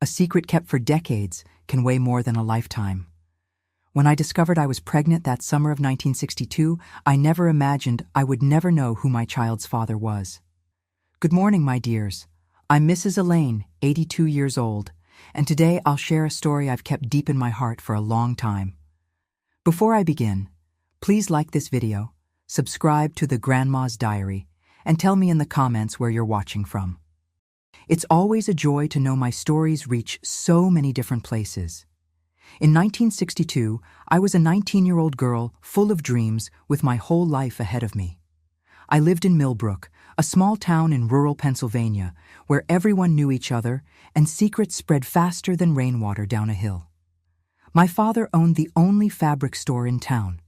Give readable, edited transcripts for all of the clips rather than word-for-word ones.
A secret kept for decades can weigh more than a lifetime. When I discovered I was pregnant that summer of 1962, I never imagined I would never know who my child's father was. Good morning, my dears. I'm Mrs. Elaine, 82 years old, and today I'll share a story I've kept deep in my heart for a long time. Before I begin, please like this video, subscribe to the Grandma's Diary, and tell me in the comments where you're watching from. It's always a joy to know my stories reach so many different places. In 1962, I was a 19-year-old girl full of dreams with my whole life ahead of me. I lived in Millbrook, a small town in rural Pennsylvania, where everyone knew each other and secrets spread faster than rainwater down a hill. My father owned the only fabric store in town,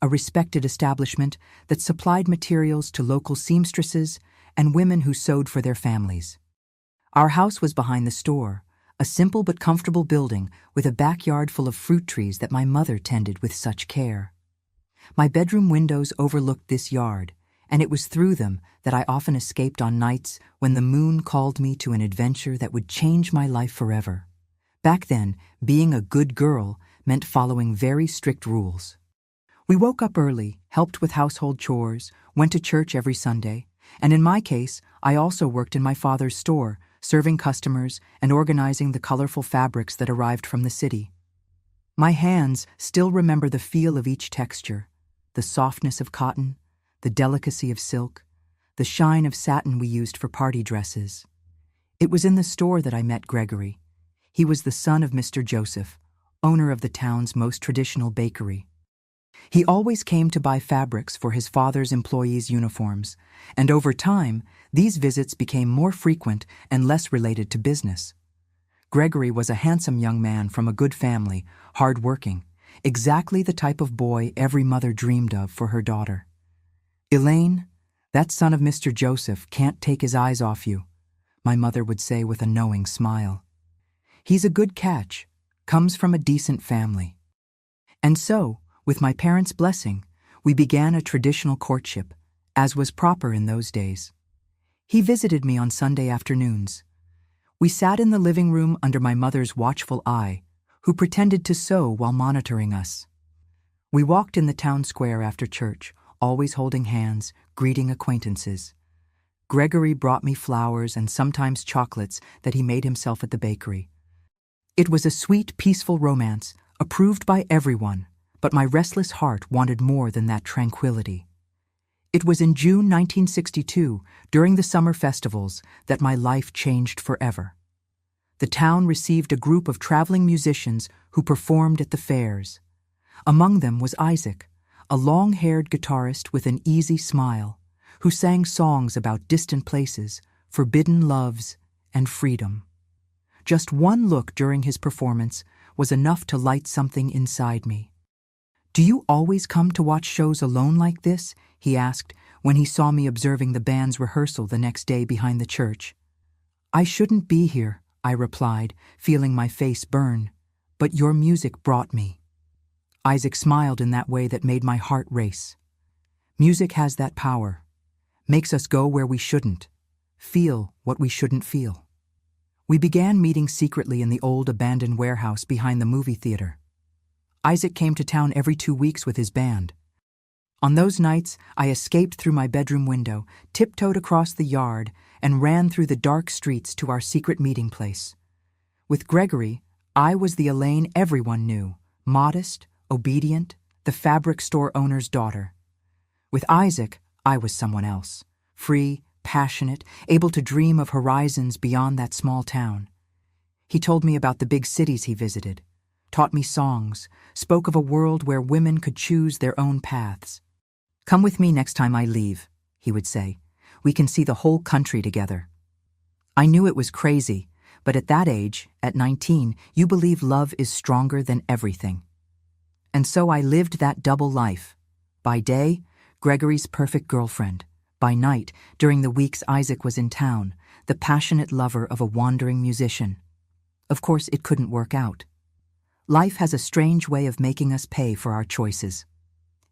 a respected establishment that supplied materials to local seamstresses and women who sewed for their families. Our house was behind the store, a simple but comfortable building with a backyard full of fruit trees that my mother tended with such care. My bedroom windows overlooked this yard, and it was through them that I often escaped on nights when the moon called me to an adventure that would change my life forever. Back then, being a good girl meant following very strict rules. We woke up early, helped with household chores, went to church every Sunday, and in my case, I also worked in my father's store, serving customers and organizing the colorful fabrics that arrived from the city. My hands still remember the feel of each texture, the softness of cotton, the delicacy of silk, the shine of satin we used for party dresses. It was in the store that I met Gregory. He was the son of Mr. Joseph, owner of the town's most traditional bakery. He always came to buy fabrics for his father's employees' uniforms, and over time, these visits became more frequent and less related to business. Gregory was a handsome young man from a good family, hard-working, exactly the type of boy every mother dreamed of for her daughter. "Elaine, that son of Mr. Joseph can't take his eyes off you," my mother would say with a knowing smile. "He's a good catch, comes from a decent family." And so, with my parents' blessing, we began a traditional courtship, as was proper in those days. He visited me on Sunday afternoons. We sat in the living room under my mother's watchful eye, who pretended to sew while monitoring us. We walked in the town square after church, always holding hands, greeting acquaintances. Gregory brought me flowers and sometimes chocolates that he made himself at the bakery. It was a sweet, peaceful romance, approved by everyone, but my restless heart wanted more than that tranquility. It was in June 1962, during the summer festivals, that my life changed forever. The town received a group of traveling musicians who performed at the fairs. Among them was Isaac, a long-haired guitarist with an easy smile, who sang songs about distant places, forbidden loves, and freedom. Just one look during his performance was enough to light something inside me. "Do you always come to watch shows alone like this?" he asked when he saw me observing the band's rehearsal the next day behind the church. "I shouldn't be here," I replied, feeling my face burn, "but your music brought me." Isaac smiled in that way that made my heart race. Music has that power, makes us go where we shouldn't, feel what we shouldn't feel. We began meeting secretly in the old abandoned warehouse behind the movie theater. Isaac came to town every 2 weeks with his band. On those nights, I escaped through my bedroom window, tiptoed across the yard, and ran through the dark streets to our secret meeting place. With Gregory, I was the Elaine everyone knew, modest, obedient, the fabric store owner's daughter. With Isaac, I was someone else, free, passionate, able to dream of horizons beyond that small town. He told me about the big cities he visited, taught me songs, spoke of a world where women could choose their own paths. "Come with me next time I leave," he would say. "We can see the whole country together." I knew it was crazy, but at that age, at 19, you believe love is stronger than everything. And so I lived that double life. By day, Gregory's perfect girlfriend. By night, during the weeks Isaac was in town, the passionate lover of a wandering musician. Of course, it couldn't work out. Life has a strange way of making us pay for our choices.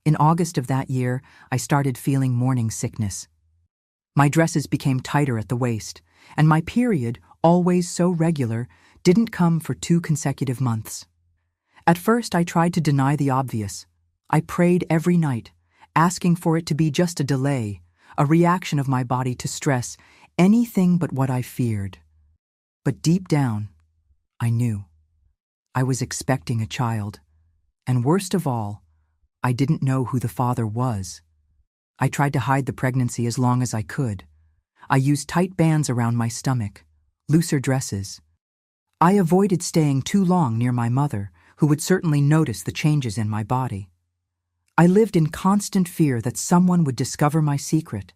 In August of that year, I started feeling morning sickness. My dresses became tighter at the waist, and my period, always so regular, didn't come for 2 consecutive months. At first, I tried to deny the obvious. I prayed every night, asking for it to be just a delay, a reaction of my body to stress, anything but what I feared. But deep down, I knew. I was expecting a child. And worst of all, I didn't know who the father was. I tried to hide the pregnancy as long as I could. I used tight bands around my stomach, looser dresses. I avoided staying too long near my mother, who would certainly notice the changes in my body. I lived in constant fear that someone would discover my secret.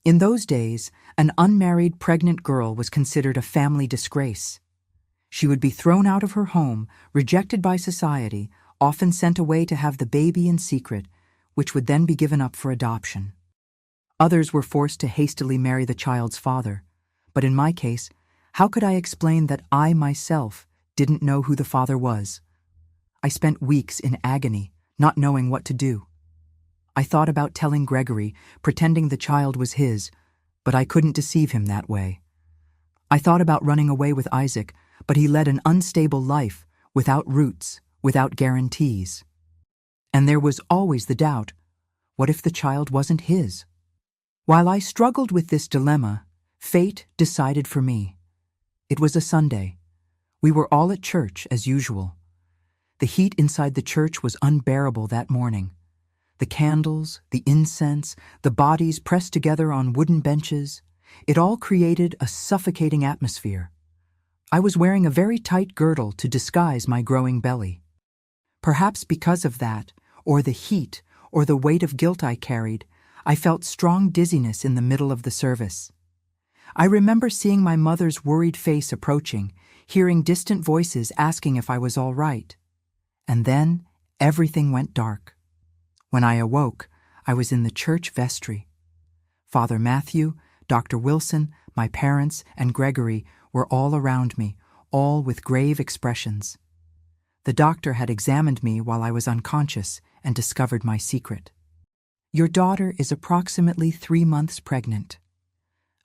In those days, an unmarried pregnant girl was considered a family disgrace. She would be thrown out of her home, rejected by society, often sent away to have the baby in secret, which would then be given up for adoption. Others were forced to hastily marry the child's father, but in my case, how could I explain that I myself didn't know who the father was? I spent weeks in agony, not knowing what to do. I thought about telling Gregory, pretending the child was his, but I couldn't deceive him that way. I thought about running away with Isaac, but he led an unstable life, without roots, without guarantees. And there was always the doubt, what if the child wasn't his? While I struggled with this dilemma, fate decided for me. It was a Sunday. We were all at church as usual. The heat inside the church was unbearable that morning. The candles, the incense, the bodies pressed together on wooden benches, it all created a suffocating atmosphere. I was wearing a very tight girdle to disguise my growing belly. Perhaps because of that, or the heat, or the weight of guilt I carried, I felt strong dizziness in the middle of the service. I remember seeing my mother's worried face approaching, hearing distant voices asking if I was all right. And then everything went dark. When I awoke, I was in the church vestry. Father Matthew, Dr. Wilson, my parents, and Gregory were all around me, all with grave expressions. The doctor had examined me while I was unconscious and discovered my secret. "Your daughter is approximately 3 months pregnant,"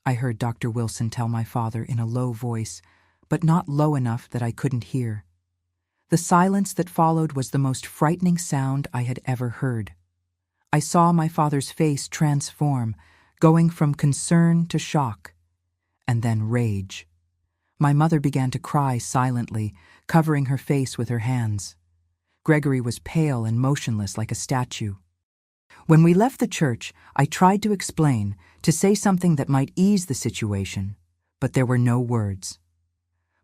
I heard Dr. Wilson tell my father in a low voice, but not low enough that I couldn't hear. The silence that followed was the most frightening sound I had ever heard. I saw my father's face transform, going from concern to shock, and then rage. My mother began to cry silently, covering her face with her hands. Gregory was pale and motionless like a statue. When we left the church, I tried to explain, to say something that might ease the situation, but there were no words.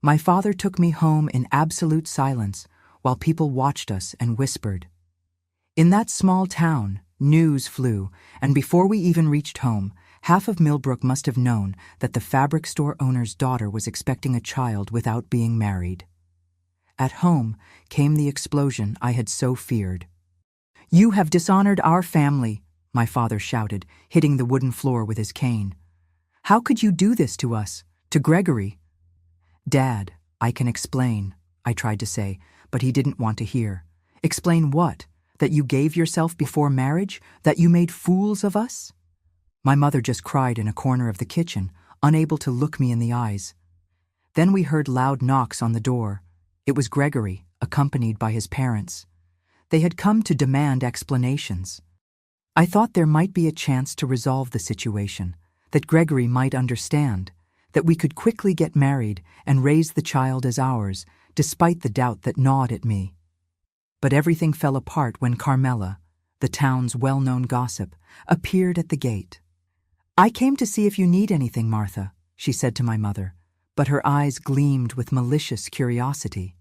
My father took me home in absolute silence while people watched us and whispered. In that small town, news flew, and before we even reached home, half of Millbrook must have known that the fabric store owner's daughter was expecting a child without being married. At home came the explosion I had so feared. "You have dishonored our family," my father shouted, hitting the wooden floor with his cane. "How could you do this to us, to Gregory?" "Dad, I can explain," I tried to say, but he didn't want to hear. "Explain what? That you gave yourself before marriage? That you made fools of us?" My mother just cried in a corner of the kitchen, unable to look me in the eyes. Then we heard loud knocks on the door. It was Gregory, accompanied by his parents. They had come to demand explanations. I thought there might be a chance to resolve the situation, that Gregory might understand, that we could quickly get married and raise the child as ours, despite the doubt that gnawed at me. But everything fell apart when Carmela, the town's well-known gossip, appeared at the gate. "I came to see if you need anything, Martha," she said to my mother, but her eyes gleamed with malicious curiosity.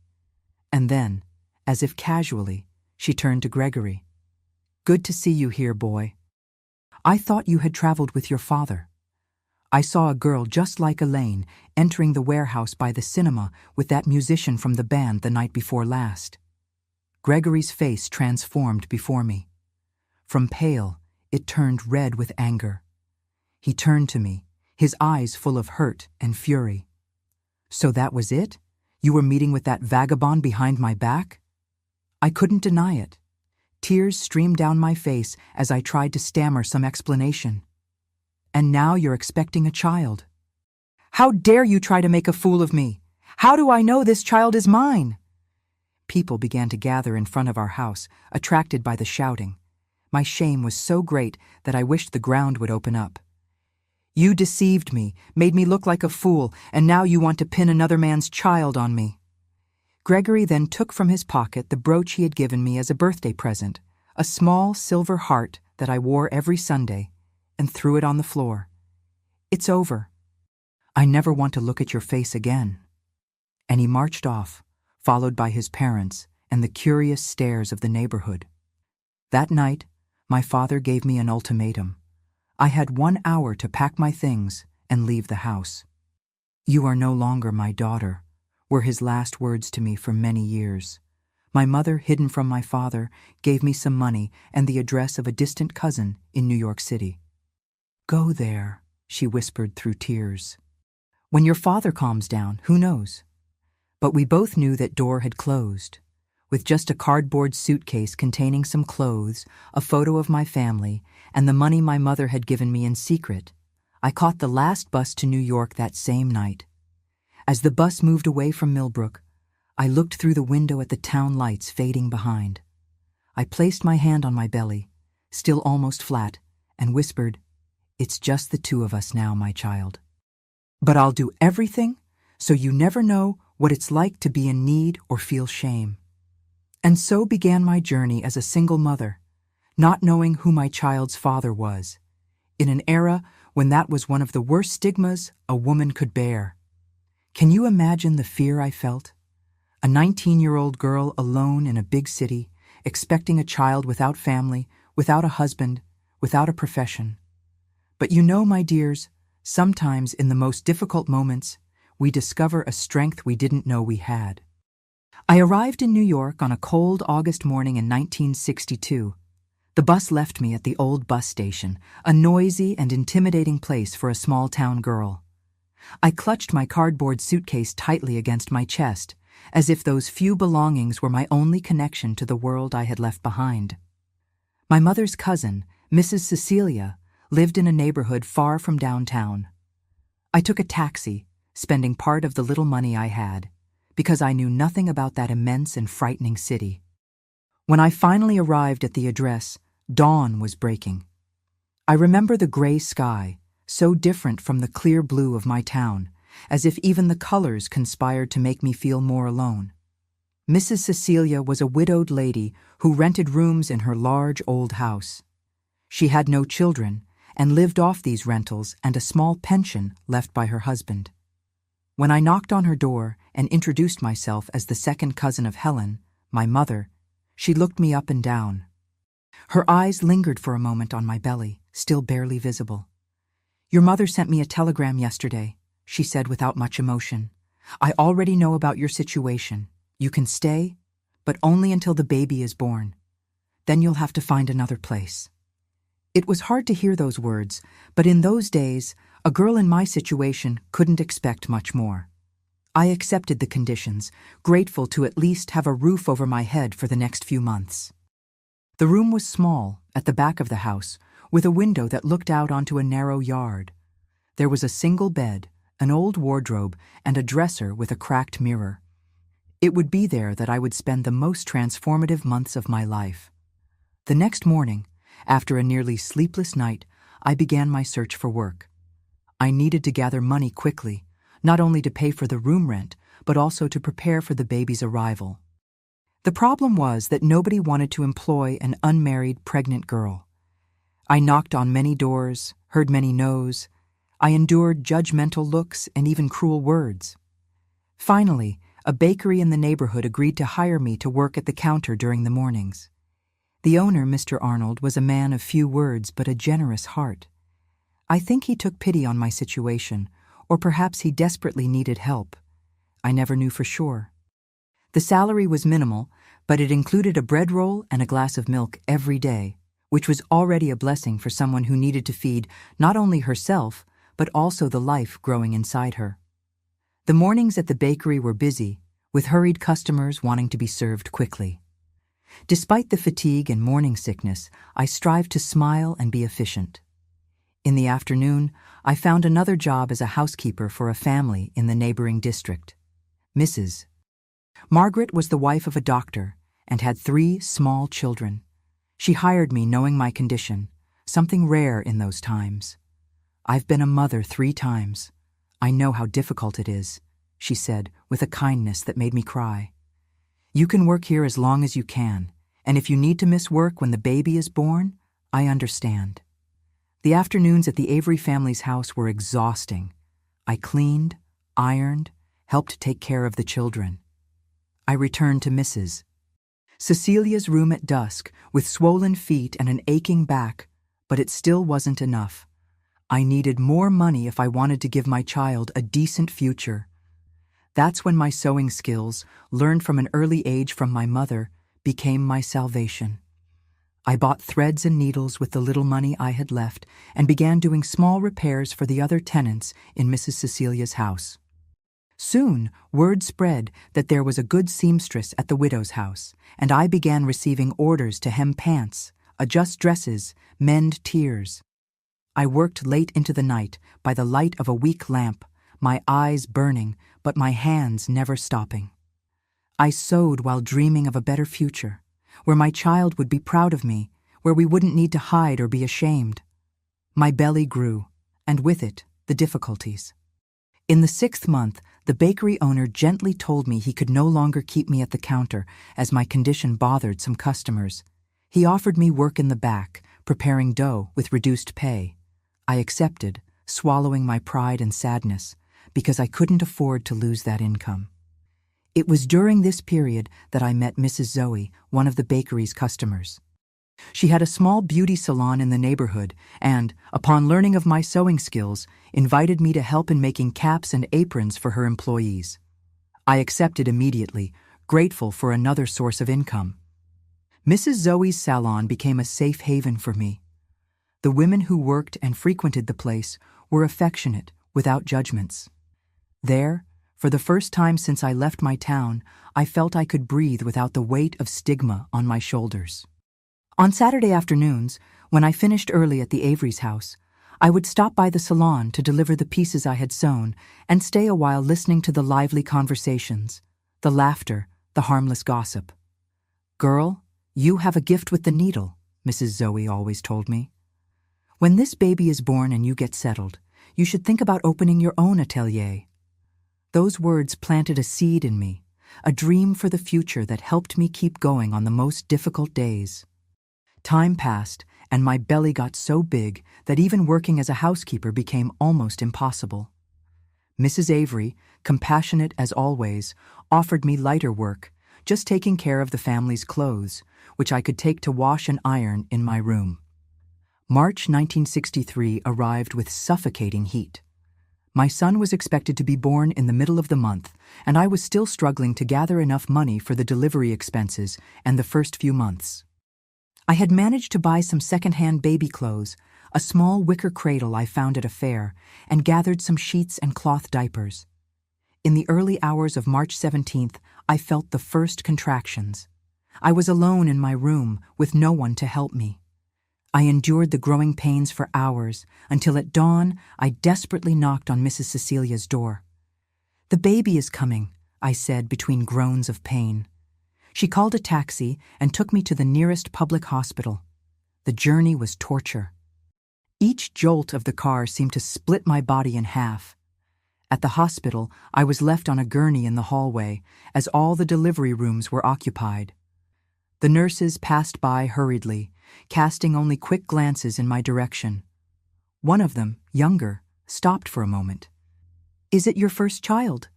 And then, as if casually, she turned to Gregory. "Good to see you here, boy. I thought you had traveled with your father. I saw a girl just like Elaine entering the warehouse by the cinema with that musician from the band the night before last." Gregory's face transformed before me. From pale, it turned red with anger. He turned to me, his eyes full of hurt and fury. "So that was it? You were meeting with that vagabond behind my back?" I couldn't deny it. Tears streamed down my face as I tried to stammer some explanation. "And now you're expecting a child. How dare you try to make a fool of me? How do I know this child is mine?" People began to gather in front of our house, attracted by the shouting. My shame was so great that I wished the ground would open up. "You deceived me, made me look like a fool, and now you want to pin another man's child on me." Gregory then took from his pocket the brooch he had given me as a birthday present, a small silver heart that I wore every Sunday, and threw it on the floor. "It's over. I never want to look at your face again." And he marched off, followed by his parents and the curious stares of the neighborhood. That night, my father gave me an ultimatum. I had 1 hour to pack my things and leave the house. "You are no longer my daughter," were his last words to me for many years. My mother, hidden from my father, gave me some money and the address of a distant cousin in New York City. "Go there," she whispered through tears. "When your father calms down, who knows?" But we both knew that door had closed. With just a cardboard suitcase containing some clothes, a photo of my family, and the money my mother had given me in secret, I caught the last bus to New York that same night. As the bus moved away from Millbrook, I looked through the window at the town lights fading behind. I placed my hand on my belly, still almost flat, and whispered, "It's just the two of us now, my child. But I'll do everything so you never know what it's like to be in need or feel shame." And so began my journey as a single mother, not knowing who my child's father was, in an era when that was one of the worst stigmas a woman could bear. Can you imagine the fear I felt? A 19-year-old girl alone in a big city, expecting a child without family, without a husband, without a profession. But you know, my dears, sometimes in the most difficult moments, we discover a strength we didn't know we had. I arrived in New York on a cold August morning in 1962. The bus left me at the old bus station, a noisy and intimidating place for a small-town girl. I clutched my cardboard suitcase tightly against my chest, as if those few belongings were my only connection to the world I had left behind. My mother's cousin, Mrs. Cecilia, lived in a neighborhood far from downtown. I took a taxi, spending part of the little money I had, because I knew nothing about that immense and frightening city. When I finally arrived at the address, dawn was breaking. I remember the gray sky, so different from the clear blue of my town, as if even the colors conspired to make me feel more alone. Mrs. Cecilia was a widowed lady who rented rooms in her large old house. She had no children and lived off these rentals and a small pension left by her husband. When I knocked on her door and introduced myself as the second cousin of Helen, my mother, she looked me up and down. Her eyes lingered for a moment on my belly, still barely visible. "Your mother sent me a telegram yesterday," she said without much emotion. "I already know about your situation. You can stay, but only until the baby is born. Then you'll have to find another place." It was hard to hear those words, but in those days, a girl in my situation couldn't expect much more. I accepted the conditions, grateful to at least have a roof over my head for the next few months. The room was small, at the back of the house, with a window that looked out onto a narrow yard. There was a single bed, an old wardrobe, and a dresser with a cracked mirror. It would be there that I would spend the most transformative months of my life. The next morning, after a nearly sleepless night, I began my search for work. I needed to gather money quickly, not only to pay for the room rent, but also to prepare for the baby's arrival. The problem was that nobody wanted to employ an unmarried pregnant girl. I knocked on many doors, heard many no's. I endured judgmental looks and even cruel words. Finally, a bakery in the neighborhood agreed to hire me to work at the counter during the mornings. The owner, Mr. Arnold, was a man of few words but a generous heart. I think he took pity on my situation, or perhaps he desperately needed help. I never knew for sure. The salary was minimal, but it included a bread roll and a glass of milk every day, which was already a blessing for someone who needed to feed not only herself, but also the life growing inside her. The mornings at the bakery were busy, with hurried customers wanting to be served quickly. Despite the fatigue and morning sickness, I strived to smile and be efficient. In the afternoon, I found another job as a housekeeper for a family in the neighboring district. Mrs. Margaret was the wife of a doctor and had 3 small children. She hired me knowing my condition, something rare in those times. "I've been a mother 3 times. I know how difficult it is," she said with a kindness that made me cry. "You can work here as long as you can, and if you need to miss work when the baby is born, I understand." The afternoons at the Avery family's house were exhausting. I cleaned, ironed, helped take care of the children. I returned to Mrs. Cecilia's room at dusk with swollen feet and an aching back, but it still wasn't enough. I needed more money if I wanted to give my child a decent future. That's when my sewing skills, learned from an early age from my mother, became my salvation. I bought threads and needles with the little money I had left and began doing small repairs for the other tenants in Mrs. Cecilia's house. Soon, word spread that there was a good seamstress at the widow's house, and I began receiving orders to hem pants, adjust dresses, mend tiers. I worked late into the night by the light of a weak lamp, my eyes burning, but my hands never stopping. I sewed while dreaming of a better future, where my child would be proud of me, where we wouldn't need to hide or be ashamed. My belly grew, and with it, the difficulties. In the 6th month, the bakery owner gently told me he could no longer keep me at the counter as my condition bothered some customers. He offered me work in the back, preparing dough with reduced pay. I accepted, swallowing my pride and sadness, because I couldn't afford to lose that income. It was during this period that I met Mrs. Zoe, one of the bakery's customers. She had a small beauty salon in the neighborhood and, upon learning of my sewing skills, invited me to help in making caps and aprons for her employees. I accepted immediately, grateful for another source of income. Mrs. Zoe's salon became a safe haven for me. The women who worked and frequented the place were affectionate, without judgments. There, for the first time since I left my town, I felt I could breathe without the weight of stigma on my shoulders. On Saturday afternoons, when I finished early at the Avery's house, I would stop by the salon to deliver the pieces I had sewn and stay a while listening to the lively conversations, the laughter, the harmless gossip. "Girl, you have a gift with the needle," Mrs. Zoe always told me. "When this baby is born and you get settled, you should think about opening your own atelier." Those words planted a seed in me, a dream for the future that helped me keep going on the most difficult days. Time passed, and my belly got so big that even working as a housekeeper became almost impossible. Mrs. Avery, compassionate as always, offered me lighter work, just taking care of the family's clothes, which I could take to wash and iron in my room. March 1963 arrived with suffocating heat. My son was expected to be born in the middle of the month, and I was still struggling to gather enough money for the delivery expenses and the first few months. I had managed to buy some second-hand baby clothes, a small wicker cradle I found at a fair, and gathered some sheets and cloth diapers. In the early hours of March 17th, I felt the first contractions. I was alone in my room with no one to help me. I endured the growing pains for hours until at dawn I desperately knocked on Mrs. Cecilia's door. "The baby is coming," I said between groans of pain. She called a taxi and took me to the nearest public hospital. The journey was torture. Each jolt of the car seemed to split my body in half. At the hospital, I was left on a gurney in the hallway, as all the delivery rooms were occupied. The nurses passed by hurriedly, casting only quick glances in my direction. One of them, younger, stopped for a moment. "Is it your first child?"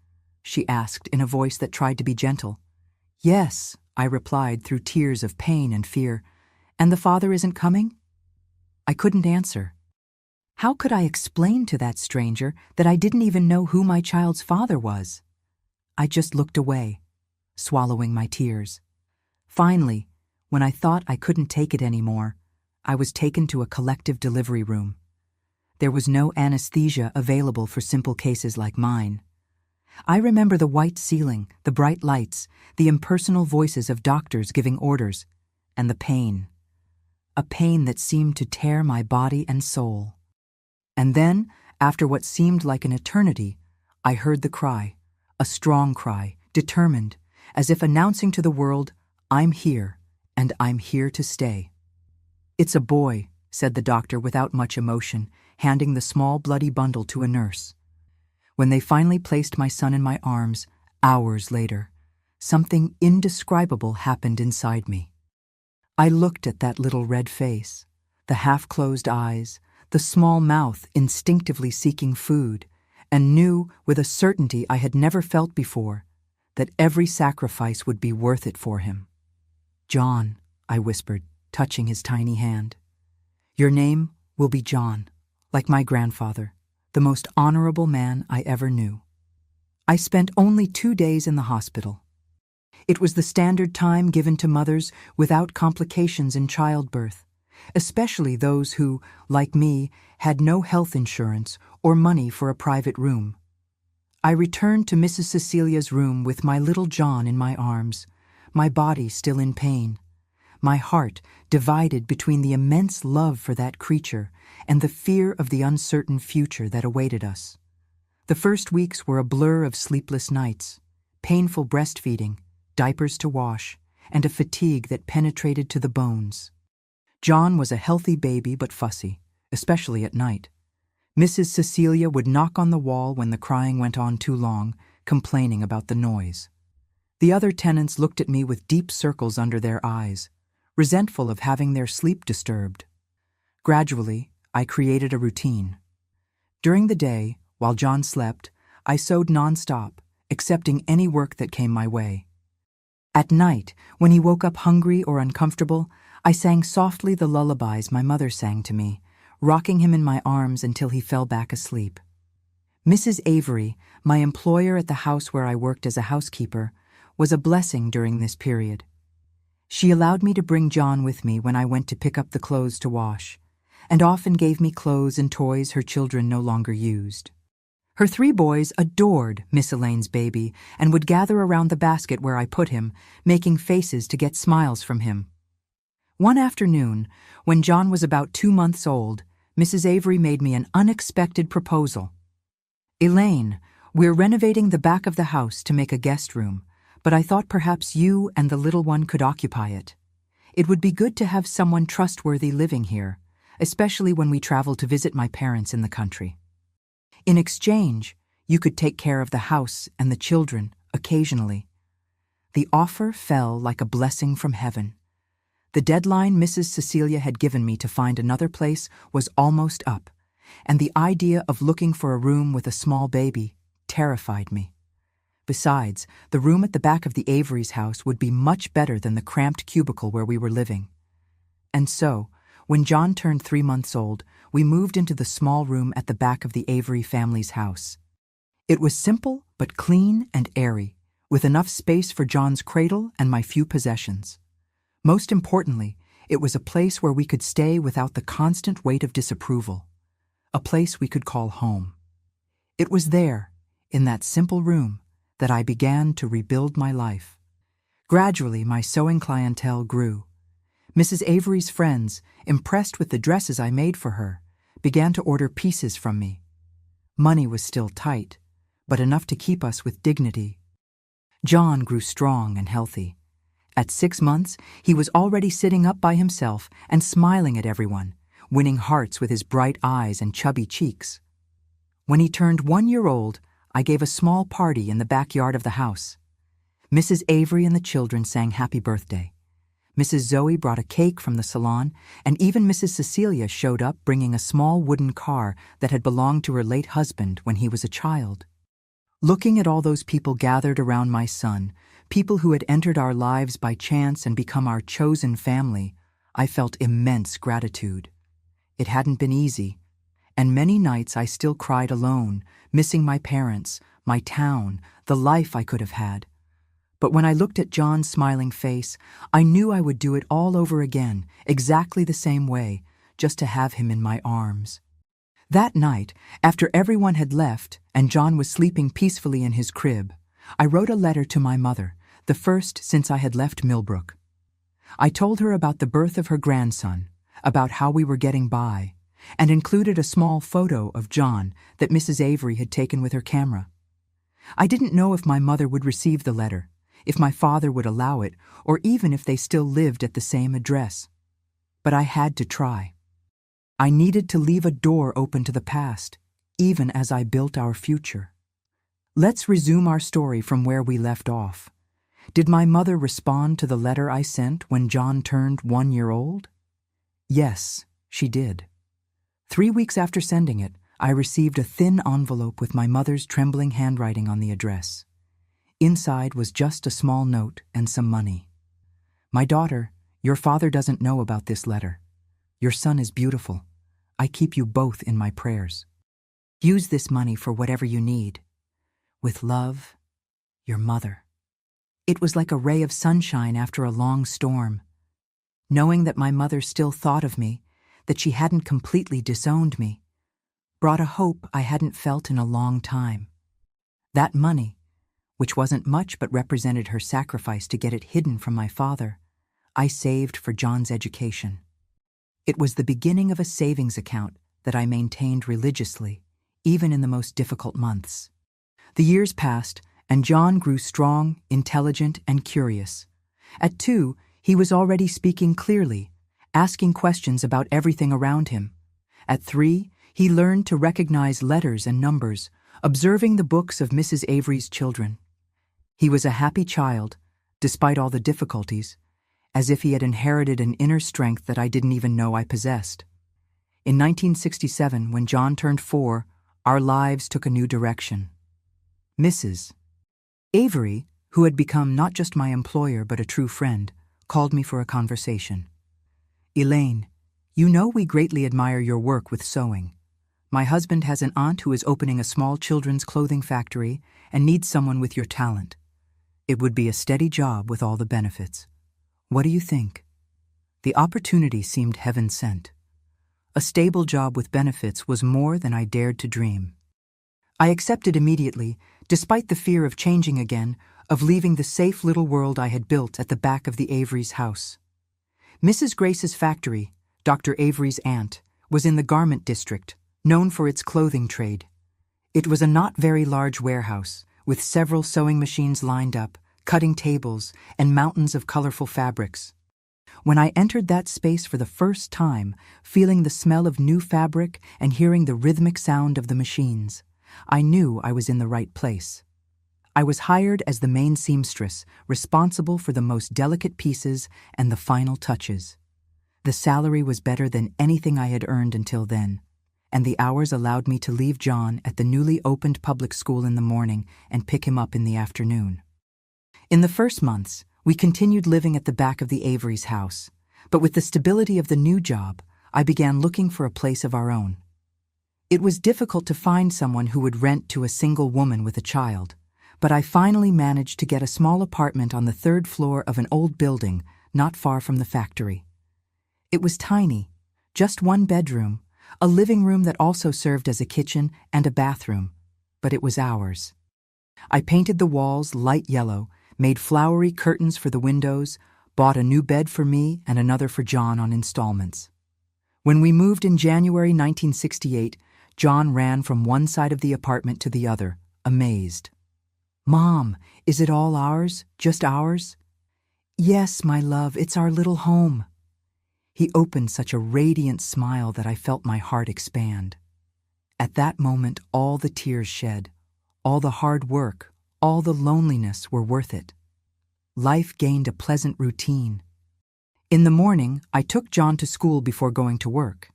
she asked in a voice that tried to be gentle. "Yes," I replied through tears of pain and fear. "And the father isn't coming?" I couldn't answer. How could I explain to that stranger that I didn't even know who my child's father was? I just looked away, swallowing my tears. Finally, when I thought I couldn't take it anymore, I was taken to a collective delivery room. There was no anesthesia available for simple cases like mine. I remember the white ceiling, the bright lights, the impersonal voices of doctors giving orders, and the pain. A pain that seemed to tear my body and soul. And then, after what seemed like an eternity, I heard the cry, A strong cry, determined, as if announcing to the world, "I'm here, and I'm here to stay." "It's a boy," said the doctor without much emotion, handing the small bloody bundle to a nurse. When they finally placed my son in my arms, hours later, something indescribable happened inside me. I looked at that little red face, the half-closed eyes, the small mouth instinctively seeking food, and knew with a certainty I had never felt before that every sacrifice would be worth it for him. "John," I whispered, touching his tiny hand. "Your name will be John, like my grandfather, the most honorable man I ever knew." I spent only 2 days in the hospital. It was the standard time given to mothers without complications in childbirth, especially those who, like me, had no health insurance or money for a private room. I returned to Mrs. Cecilia's room with my little John in my arms, my body still in pain, my heart divided between the immense love for that creature and the fear of the uncertain future that awaited us. The first weeks were a blur of sleepless nights, painful breastfeeding, diapers to wash, and a fatigue that penetrated to the bones. John was a healthy baby but fussy, especially at night. Mrs. Cecilia would knock on the wall when the crying went on too long, complaining about the noise. The other tenants looked at me with deep circles under their eyes, resentful of having their sleep disturbed. Gradually, I created a routine. During the day, while John slept, I sewed nonstop, accepting any work that came my way. At night, when he woke up hungry or uncomfortable, I sang softly the lullabies my mother sang to me, rocking him in my arms until he fell back asleep. Mrs. Avery, my employer at the house where I worked as a housekeeper, was a blessing during this period. She allowed me to bring John with me when I went to pick up the clothes to wash, and often gave me clothes and toys her children no longer used. Her 3 boys adored Miss Elaine's baby and would gather around the basket where I put him, making faces to get smiles from him. One afternoon, when John was about 2 months old, Mrs. Avery made me an unexpected proposal. "Elaine, we're renovating the back of the house to make a guest room, but I thought perhaps you and the little one could occupy it. It would be good to have someone trustworthy living here, especially when we travel to visit my parents in the country. In exchange, you could take care of the house and the children occasionally." The offer fell like a blessing from heaven. The deadline Mrs. Cecilia had given me to find another place was almost up, and the idea of looking for a room with a small baby terrified me. Besides, the room at the back of the Avery's house would be much better than the cramped cubicle where we were living. And so, when John turned 3 months old, we moved into the small room at the back of the Avery family's house. It was simple but clean and airy, with enough space for John's cradle and my few possessions. Most importantly, it was a place where we could stay without the constant weight of disapproval, a place we could call home. It was there, in that simple room, that I began to rebuild my life. Gradually, my sewing clientele grew. Mrs. Avery's friends, impressed with the dresses I made for her, began to order pieces from me. Money was still tight, but enough to keep us with dignity. John grew strong and healthy. At 6 months, he was already sitting up by himself and smiling at everyone, winning hearts with his bright eyes and chubby cheeks. When he turned 1 year old, I gave a small party in the backyard of the house. Mrs. Avery and the children sang happy birthday. Mrs. Zoe brought a cake from the salon, and even Mrs. Cecilia showed up bringing a small wooden car that had belonged to her late husband when he was a child. Looking at all those people gathered around my son, people who had entered our lives by chance and become our chosen family, I felt immense gratitude. It hadn't been easy, and many nights I still cried alone, missing my parents, my town, the life I could have had. But when I looked at John's smiling face, I knew I would do it all over again, exactly the same way, just to have him in my arms. That night, after everyone had left and John was sleeping peacefully in his crib, I wrote a letter to my mother, the first since I had left Millbrook. I told her about the birth of her grandson, about how we were getting by, and included a small photo of John that Mrs. Avery had taken with her camera. I didn't know if my mother would receive the letter, if my father would allow it, or even if they still lived at the same address. But I had to try. I needed to leave a door open to the past, even as I built our future. Let's resume our story from where we left off. Did my mother respond to the letter I sent when John turned 1 year old? Yes, she did. 3 weeks after sending it, I received a thin envelope with my mother's trembling handwriting on the address. Inside was just a small note and some money. "My daughter, your father doesn't know about this letter. Your son is beautiful. I keep you both in my prayers. Use this money for whatever you need. With love, your mother." It was like a ray of sunshine after a long storm. Knowing that my mother still thought of me, that she hadn't completely disowned me, brought a hope I hadn't felt in a long time. That money, which wasn't much but represented her sacrifice to get it hidden from my father, I saved for John's education. It was the beginning of a savings account that I maintained religiously, even in the most difficult months. The years passed, and John grew strong, intelligent, and curious. At 2, he was already speaking clearly, asking questions about everything around him. At 3, he learned to recognize letters and numbers, observing the books of Mrs. Avery's children. He was a happy child, despite all the difficulties, as if he had inherited an inner strength that I didn't even know I possessed. In 1967, when John turned 4, our lives took a new direction. Mrs. Avery, who had become not just my employer but a true friend, called me for a conversation. "Elaine, you know we greatly admire your work with sewing. My husband has an aunt who is opening a small children's clothing factory and needs someone with your talent. It would be a steady job with all the benefits. What do you think?" The opportunity seemed heaven-sent. A stable job with benefits was more than I dared to dream. I accepted immediately, despite the fear of changing again, of leaving the safe little world I had built at the back of the Avery's house. Mrs. Grace's factory, Dr. Avery's aunt, was in the garment district, known for its clothing trade. It was a not very large warehouse, with several sewing machines lined up, cutting tables, and mountains of colorful fabrics. When I entered that space for the first time, feeling the smell of new fabric and hearing the rhythmic sound of the machines, I knew I was in the right place. I was hired as the main seamstress, responsible for the most delicate pieces and the final touches. The salary was better than anything I had earned until then, and the hours allowed me to leave John at the newly opened public school in the morning and pick him up in the afternoon. In the first months, we continued living at the back of the Avery's house, but with the stability of the new job, I began looking for a place of our own. It was difficult to find someone who would rent to a single woman with a child, but I finally managed to get a small apartment on the 3rd floor of an old building not far from the factory. It was tiny, just 1 bedroom, a living room that also served as a kitchen and a bathroom, but it was ours. I painted the walls light yellow, made flowery curtains for the windows, bought a new bed for me and another for John on installments. When we moved in January 1968, John ran from one side of the apartment to the other, amazed. "Mom, is it all ours? Just ours?" "Yes, my love, it's our little home." He opened such a radiant smile that I felt my heart expand. At that moment, all the tears shed, all the hard work, all the loneliness were worth it. Life gained a pleasant routine. In the morning, I took John to school before going to work.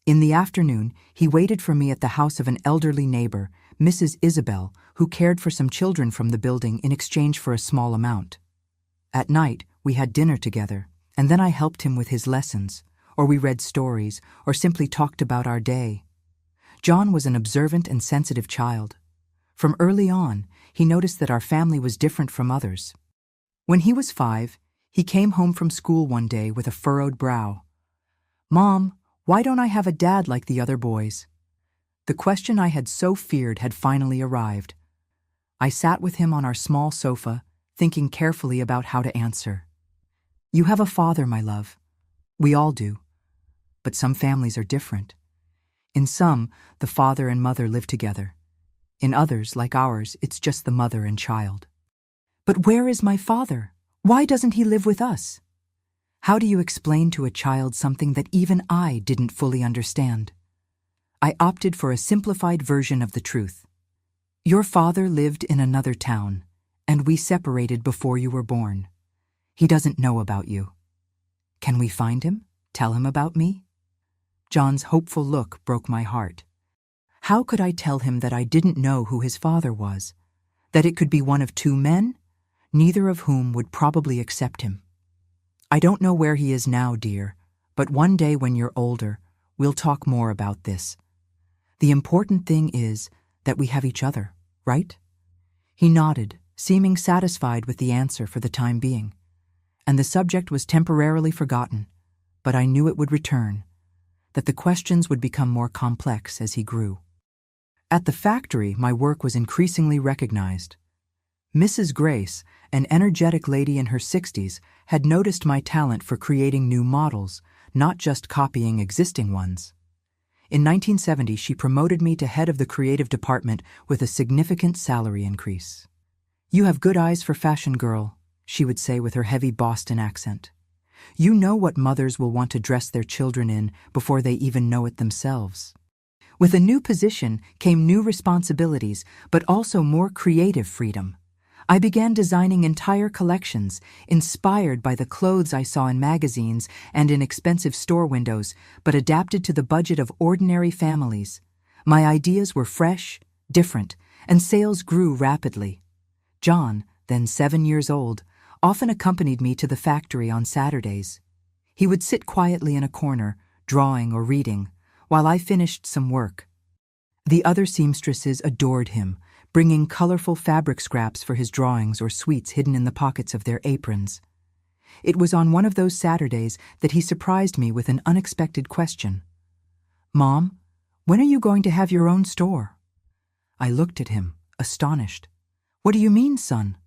In the afternoon, he waited for me at the house of an elderly neighbor, Mrs. Isabel, who cared for some children from the building in exchange for a small amount. At night, we had dinner together, and then I helped him with his lessons, or we read stories, or simply talked about our day. John was an observant and sensitive child. From early on, he noticed that our family was different from others. When he was 5, he came home from school one day with a furrowed brow. "Mom, why don't I have a dad like the other boys?" The question I had so feared had finally arrived. I sat with him on our small sofa, thinking carefully about how to answer. "You have a father, my love. We all do. But some families are different. In some, the father and mother live together. In others, like ours, it's just the mother and child. But where is my father? Why doesn't he live with us? How do you explain to a child something that even I didn't fully understand? I opted for a simplified version of the truth. Your father lived in another town, and we separated before you were born. He doesn't know about you. Can we find him? Tell him about me? John's hopeful look broke my heart. How could I tell him that I didn't know who his father was? That it could be one of two men, neither of whom would probably accept him? I don't know where he is now, dear, but one day when you're older, we'll talk more about this. The important thing is that we have each other, right? He nodded, seeming satisfied with the answer for the time being. And the subject was temporarily forgotten, but I knew it would return, that the questions would become more complex as he grew. At the factory, my work was increasingly recognized. Mrs. Grace, an energetic lady in her 60s, had noticed my talent for creating new models, not just copying existing ones. In 1970, she promoted me to head of the creative department with a significant salary increase. "You have good eyes for fashion, girl," she would say with her heavy Boston accent. "You know what mothers will want to dress their children in before they even know it themselves." With a new position came new responsibilities, but also more creative freedom. I began designing entire collections, inspired by the clothes I saw in magazines and in expensive store windows, but adapted to the budget of ordinary families. My ideas were fresh, different, and sales grew rapidly. John, then 7 years old, often accompanied me to the factory on Saturdays. He would sit quietly in a corner, drawing or reading, while I finished some work. The other seamstresses adored him, bringing colorful fabric scraps for his drawings or sweets hidden in the pockets of their aprons. It was on one of those Saturdays that he surprised me with an unexpected question. "Mom, when are you going to have your own store?" I looked at him, astonished. "What do you mean, son?"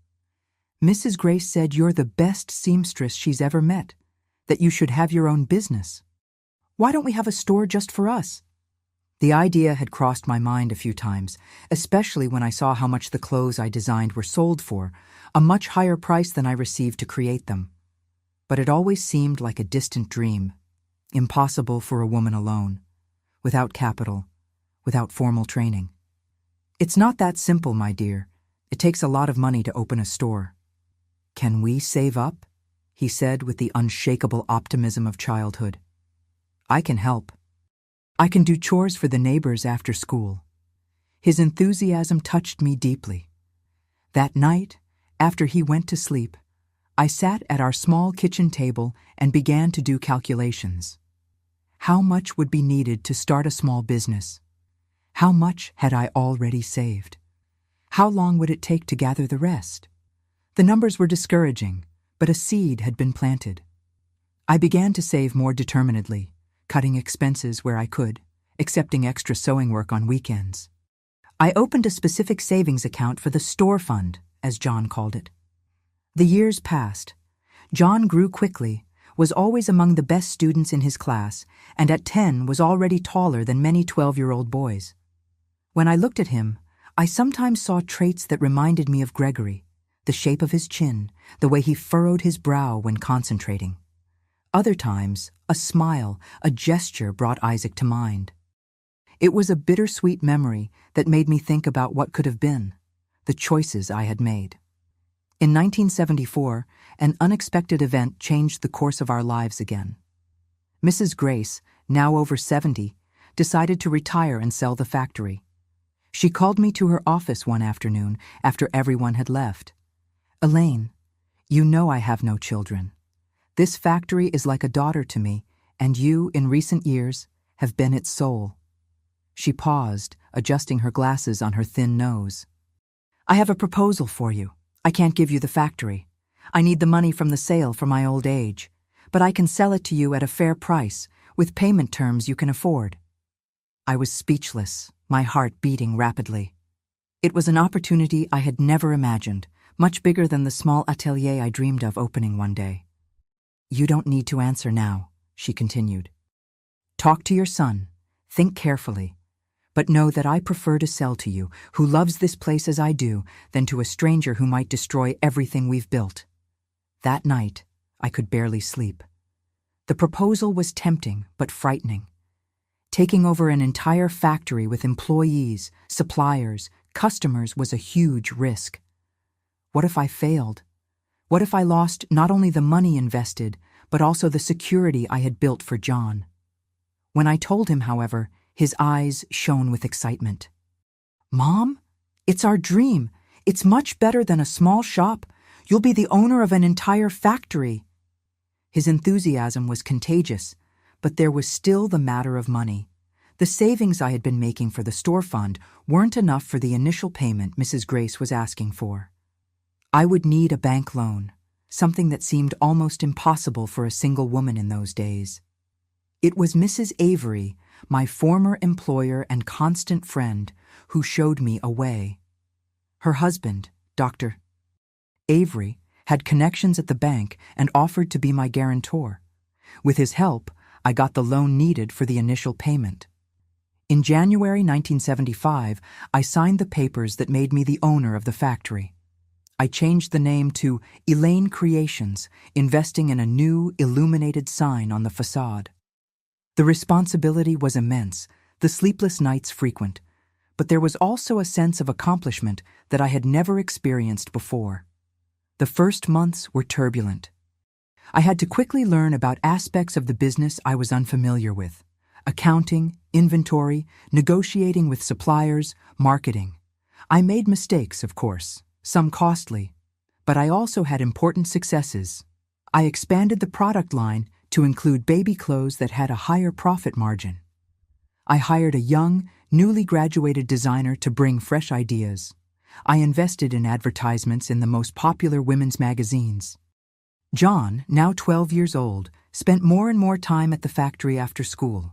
"Mrs. Grace said you're the best seamstress she's ever met, that you should have your own business. Why don't we have a store just for us?" The idea had crossed my mind a few times, especially when I saw how much the clothes I designed were sold for, a much higher price than I received to create them. But it always seemed like a distant dream, impossible for a woman alone, without capital, without formal training. "It's not that simple, my dear. It takes a lot of money to open a store." "Can we save up?" he said with the unshakable optimism of childhood. "I can help. I can do chores for the neighbors after school." His enthusiasm touched me deeply. That night, after he went to sleep, I sat at our small kitchen table and began to do calculations. How much would be needed to start a small business? How much had I already saved? How long would it take to gather the rest? The numbers were discouraging, but a seed had been planted. I began to save more determinedly, cutting expenses where I could, accepting extra sewing work on weekends. I opened a specific savings account for the store fund, as John called it. The years passed. John grew quickly, was always among the best students in his class, and at 10 was already taller than many 12-year-old boys. When I looked at him, I sometimes saw traits that reminded me of Gregory, the shape of his chin, the way he furrowed his brow when concentrating. Other times, a smile, a gesture brought Isaac to mind. It was a bittersweet memory that made me think about what could have been, the choices I had made. In 1974, an unexpected event changed the course of our lives again. Mrs. Grace, now over 70, decided to retire and sell the factory. She called me to her office one afternoon after everyone had left. "Elaine, you know I have no children. This factory is like a daughter to me, and you, in recent years, have been its soul." She paused, adjusting her glasses on her thin nose. "I have a proposal for you. I can't give you the factory. I need the money from the sale for my old age, but I can sell it to you at a fair price, with payment terms you can afford." I was speechless, my heart beating rapidly. It was an opportunity I had never imagined, much bigger than the small atelier I dreamed of opening one day. "You don't need to answer now," she continued. "Talk to your son. Think carefully. But know that I prefer to sell to you, who loves this place as I do, than to a stranger who might destroy everything we've built." That night, I could barely sleep. The proposal was tempting but frightening. Taking over an entire factory with employees, suppliers, customers was a huge risk. What if I failed? What if I lost not only the money invested, but also the security I had built for John? When I told him, however, his eyes shone with excitement. "Mom, it's our dream. It's much better than a small shop. You'll be the owner of an entire factory." His enthusiasm was contagious, but there was still the matter of money. The savings I had been making for the store fund weren't enough for the initial payment Mrs. Grace was asking for. I would need a bank loan, something that seemed almost impossible for a single woman in those days. It was Mrs. Avery, my former employer and constant friend, who showed me a way. Her husband, Dr. Avery, had connections at the bank and offered to be my guarantor. With his help, I got the loan needed for the initial payment. In January 1975, I signed the papers that made me the owner of the factory. I changed the name to Elaine Creations, investing in a new illuminated sign on the facade. The responsibility was immense, the sleepless nights frequent, but there was also a sense of accomplishment that I had never experienced before. The first months were turbulent. I had to quickly learn about aspects of the business I was unfamiliar with: accounting, inventory, negotiating with suppliers, marketing. I made mistakes, of course, some costly, but I also had important successes. I expanded the product line to include baby clothes that had a higher profit margin. I hired a young, newly graduated designer to bring fresh ideas. I invested in advertisements in the most popular women's magazines. John, now 12 years old, spent more and more time at the factory after school.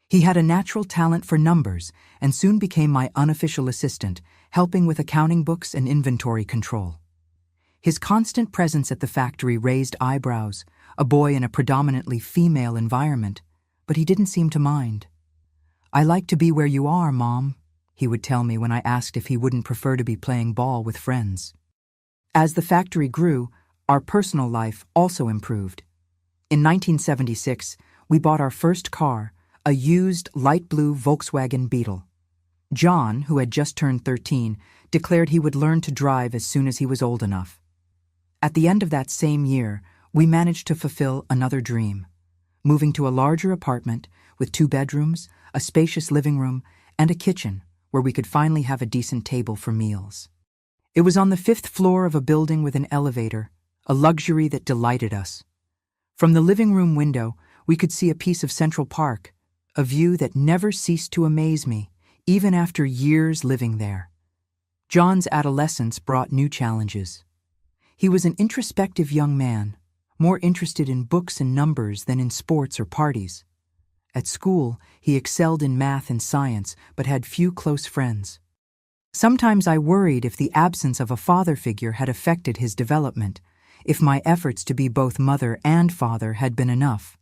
He had a natural talent for numbers and soon became my unofficial assistant, helping with accounting books and inventory control. His constant presence at the factory raised eyebrows, a boy in a predominantly female environment, but he didn't seem to mind. "I like to be where you are, Mom," he would tell me when I asked if he wouldn't prefer to be playing ball with friends. As the factory grew, our personal life also improved. In 1976, we bought our first car, a used light blue Volkswagen Beetle. John, who had just turned 13, declared he would learn to drive as soon as he was old enough. At the end of that same year, we managed to fulfill another dream, moving to a larger apartment with 2 bedrooms, a spacious living room, and a kitchen where we could finally have a decent table for meals. It was on the 5th floor of a building with an elevator, a luxury that delighted us. From the living room window, we could see a piece of Central Park, a view that never ceased to amaze me, even after years living there. John's adolescence brought new challenges. He was an introspective young man, more interested in books and numbers than in sports or parties. At school, he excelled in math and science, but had few close friends. Sometimes I worried if the absence of a father figure had affected his development, if my efforts to be both mother and father had been enough.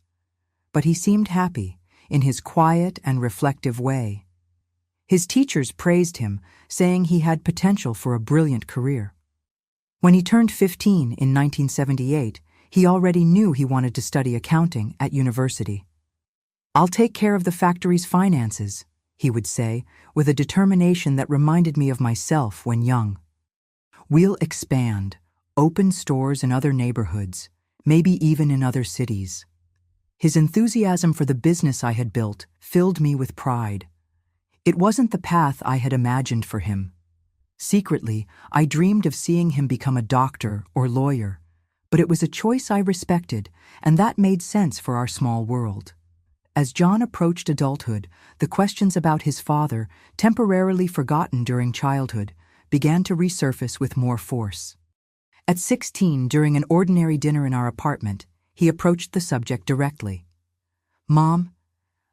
But he seemed happy, in his quiet and reflective way. His teachers praised him, saying he had potential for a brilliant career. When he turned 15 in 1978, he already knew he wanted to study accounting at university. "I'll take care of the factory's finances," he would say, with a determination that reminded me of myself when young. "We'll expand, open stores in other neighborhoods, maybe even in other cities." His enthusiasm for the business I had built filled me with pride. It wasn't the path I had imagined for him. Secretly, I dreamed of seeing him become a doctor or lawyer, but it was a choice I respected, and that made sense for our small world. As John approached adulthood, the questions about his father, temporarily forgotten during childhood, began to resurface with more force. At 16, during an ordinary dinner in our apartment, he approached the subject directly. "Mom,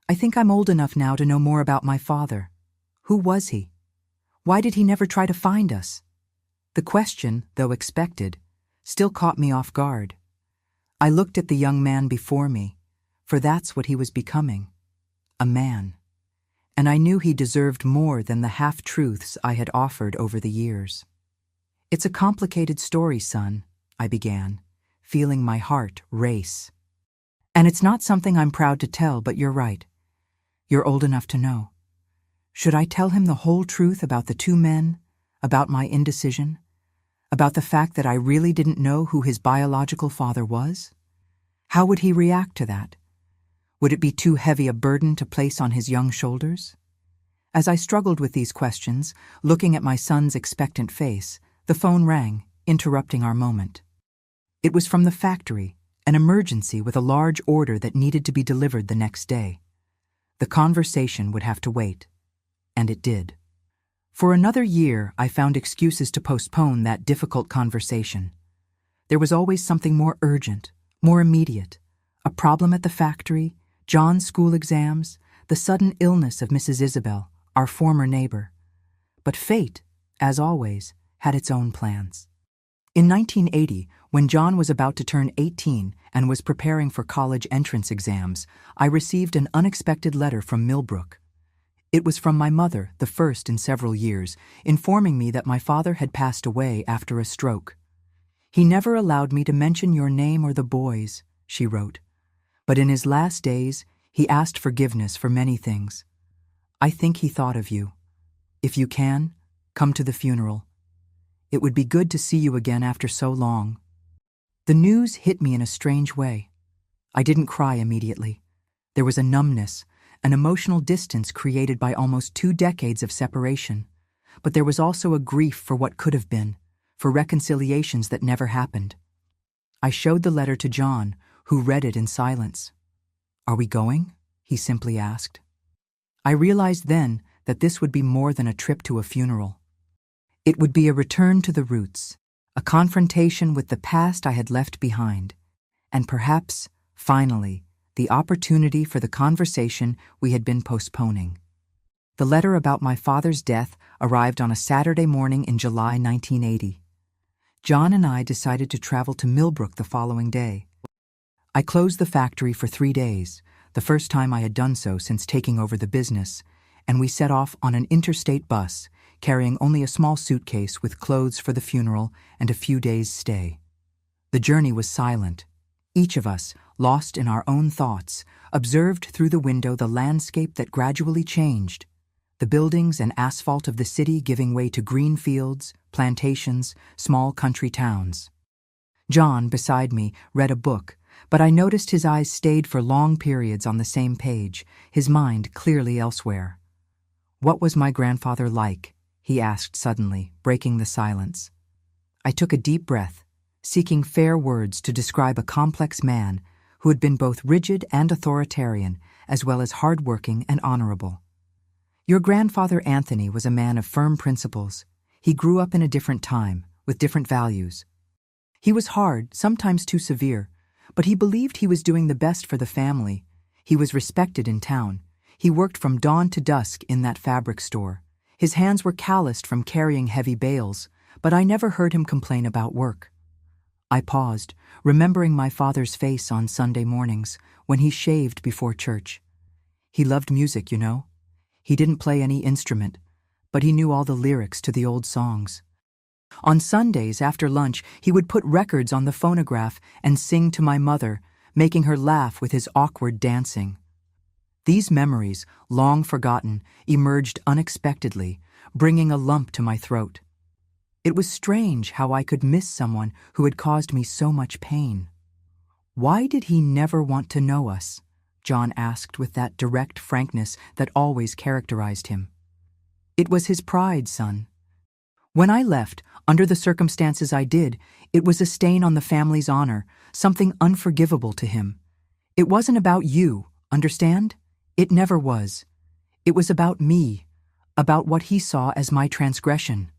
I think I'm old enough now to know more about my father. Who was he? Why did he never try to find us?" The question, though expected, still caught me off guard. I looked at the young man before me, for that's what he was becoming, a man. and I knew he deserved more than the half-truths I had offered over the years. "It's a complicated story, son," I began, feeling my heart race. "And it's not something I'm proud to tell, but you're right. You're old enough to know. Should I tell him the whole truth about the two men, about my indecision, about the fact that I really didn't know who his biological father was? How would he react to that? Would it be too heavy a burden to place on his young shoulders?" As I struggled with these questions, looking at my son's expectant face, the phone rang, interrupting our moment. It was from the factory, an emergency with a large order that needed to be delivered the next day. The conversation would have to wait. And it did. For another year, I found excuses to postpone that difficult conversation. There was always something more urgent, more immediate. A problem at the factory, John's school exams, the sudden illness of Mrs. Isabel, our former neighbor. But fate, as always, had its own plans. In 1980, when John was about to turn 18 and was preparing for college entrance exams, I received an unexpected letter from Millbrook. It was from my mother, the first in several years, informing me that my father had passed away after a stroke. "He never allowed me to mention your name or the boys," she wrote. "But in his last days, he asked forgiveness for many things. I think he thought of you. If you can, come to the funeral. It would be good to see you again after so long." The news hit me in a strange way. I didn't cry immediately. There was a numbness, an emotional distance created by almost 2 decades of separation. But there was also a grief for what could have been, for reconciliations that never happened. I showed the letter to John, who read it in silence. "Are we going?" he simply asked. I realized then that this would be more than a trip to a funeral. It would be a return to the roots, a confrontation with the past I had left behind, and perhaps, finally, the opportunity for the conversation we had been postponing. The letter about my father's death arrived on a Saturday morning in July 1980. John and I decided to travel to Millbrook the following day. I closed the factory for 3 days, the first time I had done so since taking over the business, and we set off on an interstate bus, carrying only a small suitcase with clothes for the funeral and a few days' stay. The journey was silent. Each of us, lost in our own thoughts, observed through the window the landscape that gradually changed, the buildings and asphalt of the city giving way to green fields, plantations, small country towns. John, beside me, read a book, but I noticed his eyes stayed for long periods on the same page, his mind clearly elsewhere. "What was my grandfather like?" he asked suddenly, breaking the silence. I took a deep breath, seeking fair words to describe a complex man who had been both rigid and authoritarian, as well as hard-working and honorable. "Your grandfather Anthony was a man of firm principles. He grew up in a different time, with different values. He was hard, sometimes too severe, but he believed he was doing the best for the family. He was respected in town. He worked from dawn to dusk in that fabric store. His hands were calloused from carrying heavy bales, but I never heard him complain about work." I paused, remembering my father's face on Sunday mornings, when he shaved before church. He loved music, you know. He didn't play any instrument, but he knew all the lyrics to the old songs. On Sundays, after lunch, he would put records on the phonograph and sing to my mother, making her laugh with his awkward dancing. These memories, long forgotten, emerged unexpectedly, bringing a lump to my throat. It was strange how I could miss someone who had caused me so much pain. "Why did he never want to know us?" John asked with that direct frankness that always characterized him. "It was his pride, son. When I left, under the circumstances I did, it was a stain on the family's honor, something unforgivable to him. It wasn't about you, understand? It never was. It was about me, about what he saw as my transgression."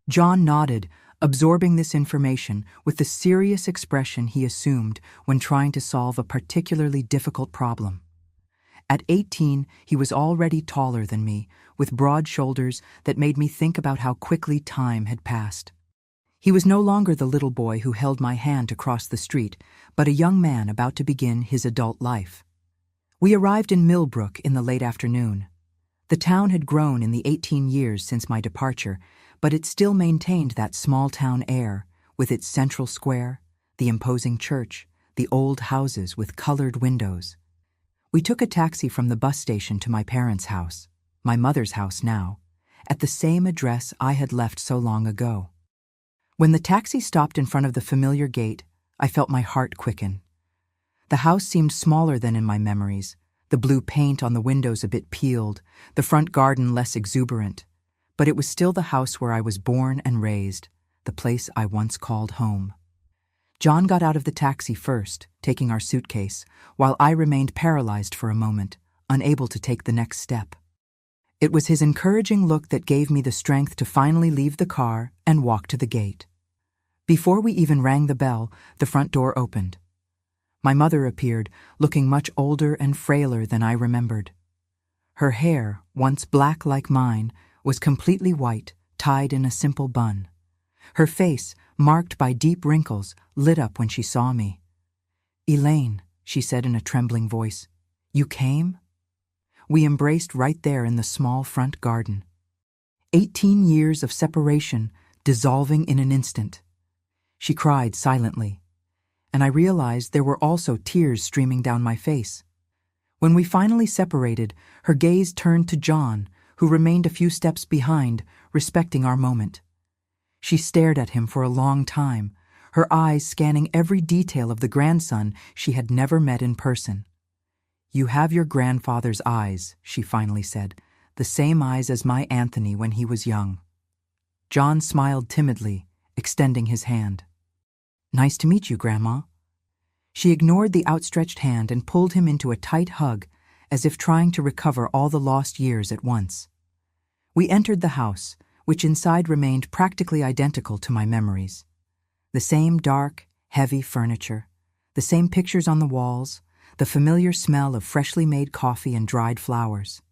John nodded, absorbing this information with the serious expression he assumed when trying to solve a particularly difficult problem. At 18, he was already taller than me, with broad shoulders that made me think about how quickly time had passed. He was no longer the little boy who held my hand to cross the street, but a young man about to begin his adult life. We arrived in Millbrook in the late afternoon. The town had grown in the 18 years since my departure, but it still maintained that small-town air, with its central square, the imposing church, the old houses with colored windows. We took a taxi from the bus station to my parents' house, my mother's house now, at the same address I had left so long ago. When the taxi stopped in front of the familiar gate, I felt my heart quicken. The house seemed smaller than in my memories, the blue paint on the windows a bit peeled, the front garden less exuberant, but it was still the house where I was born and raised, the place I once called home. John got out of the taxi first, taking our suitcase, while I remained paralyzed for a moment, unable to take the next step. It was his encouraging look that gave me the strength to finally leave the car and walk to the gate. Before we even rang the bell, the front door opened. My mother appeared, looking much older and frailer than I remembered. Her hair, once black like mine, was completely white, tied in a simple bun. Her face, marked by deep wrinkles, lit up when she saw me. "Elaine," she said in a trembling voice, "you came?" We embraced right there in the small front garden. 18 years of separation, dissolving in an instant. She cried silently, and I realized there were also tears streaming down my face. When we finally separated, her gaze turned to John, who remained a few steps behind, respecting our moment. She stared at him for a long time, her eyes scanning every detail of the grandson she had never met in person. "You have your grandfather's eyes," she finally said, "the same eyes as my Anthony when he was young." John smiled timidly, extending his hand. "Nice to meet you, Grandma." She ignored the outstretched hand and pulled him into a tight hug, as if trying to recover all the lost years at once. We entered the house, which inside remained practically identical to my memories. The same dark, heavy furniture, the same pictures on the walls, the familiar smell of freshly made coffee and dried flowers.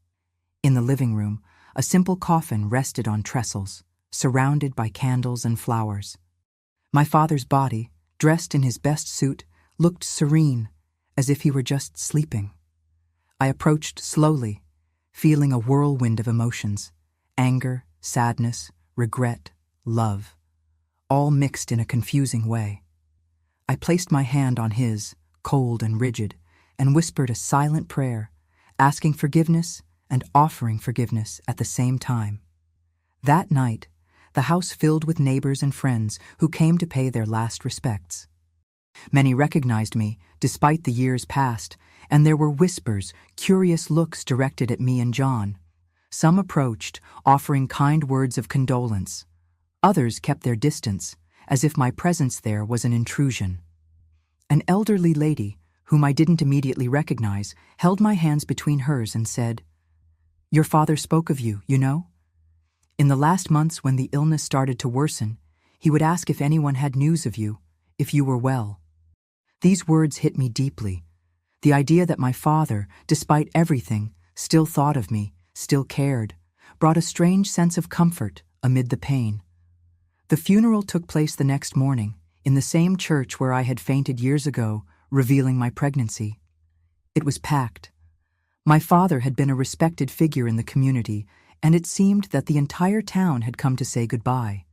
In the living room, a simple coffin rested on trestles, surrounded by candles and flowers. My father's body, dressed in his best suit, looked serene, as if he were just sleeping. I approached slowly, feeling a whirlwind of emotions, anger, sadness, regret, love, all mixed in a confusing way. I placed my hand on his, cold and rigid, and whispered a silent prayer, asking forgiveness and offering forgiveness at the same time. That night, the house filled with neighbors and friends who came to pay their last respects. Many recognized me, despite the years past, and there were whispers, curious looks directed at me and John. Some approached, offering kind words of condolence. Others kept their distance, as if my presence there was an intrusion. An elderly lady, whom I didn't immediately recognize, held my hands between hers and said, "Your father spoke of you, you know? In the last months when the illness started to worsen, he would ask if anyone had news of you, if you were well." These words hit me deeply. The idea that my father, despite everything, still thought of me, still cared, brought a strange sense of comfort amid the pain. The funeral took place the next morning, in the same church where I had fainted years ago, revealing my pregnancy. It was packed. My father had been a respected figure in the community, and it seemed that the entire town had come to say goodbye.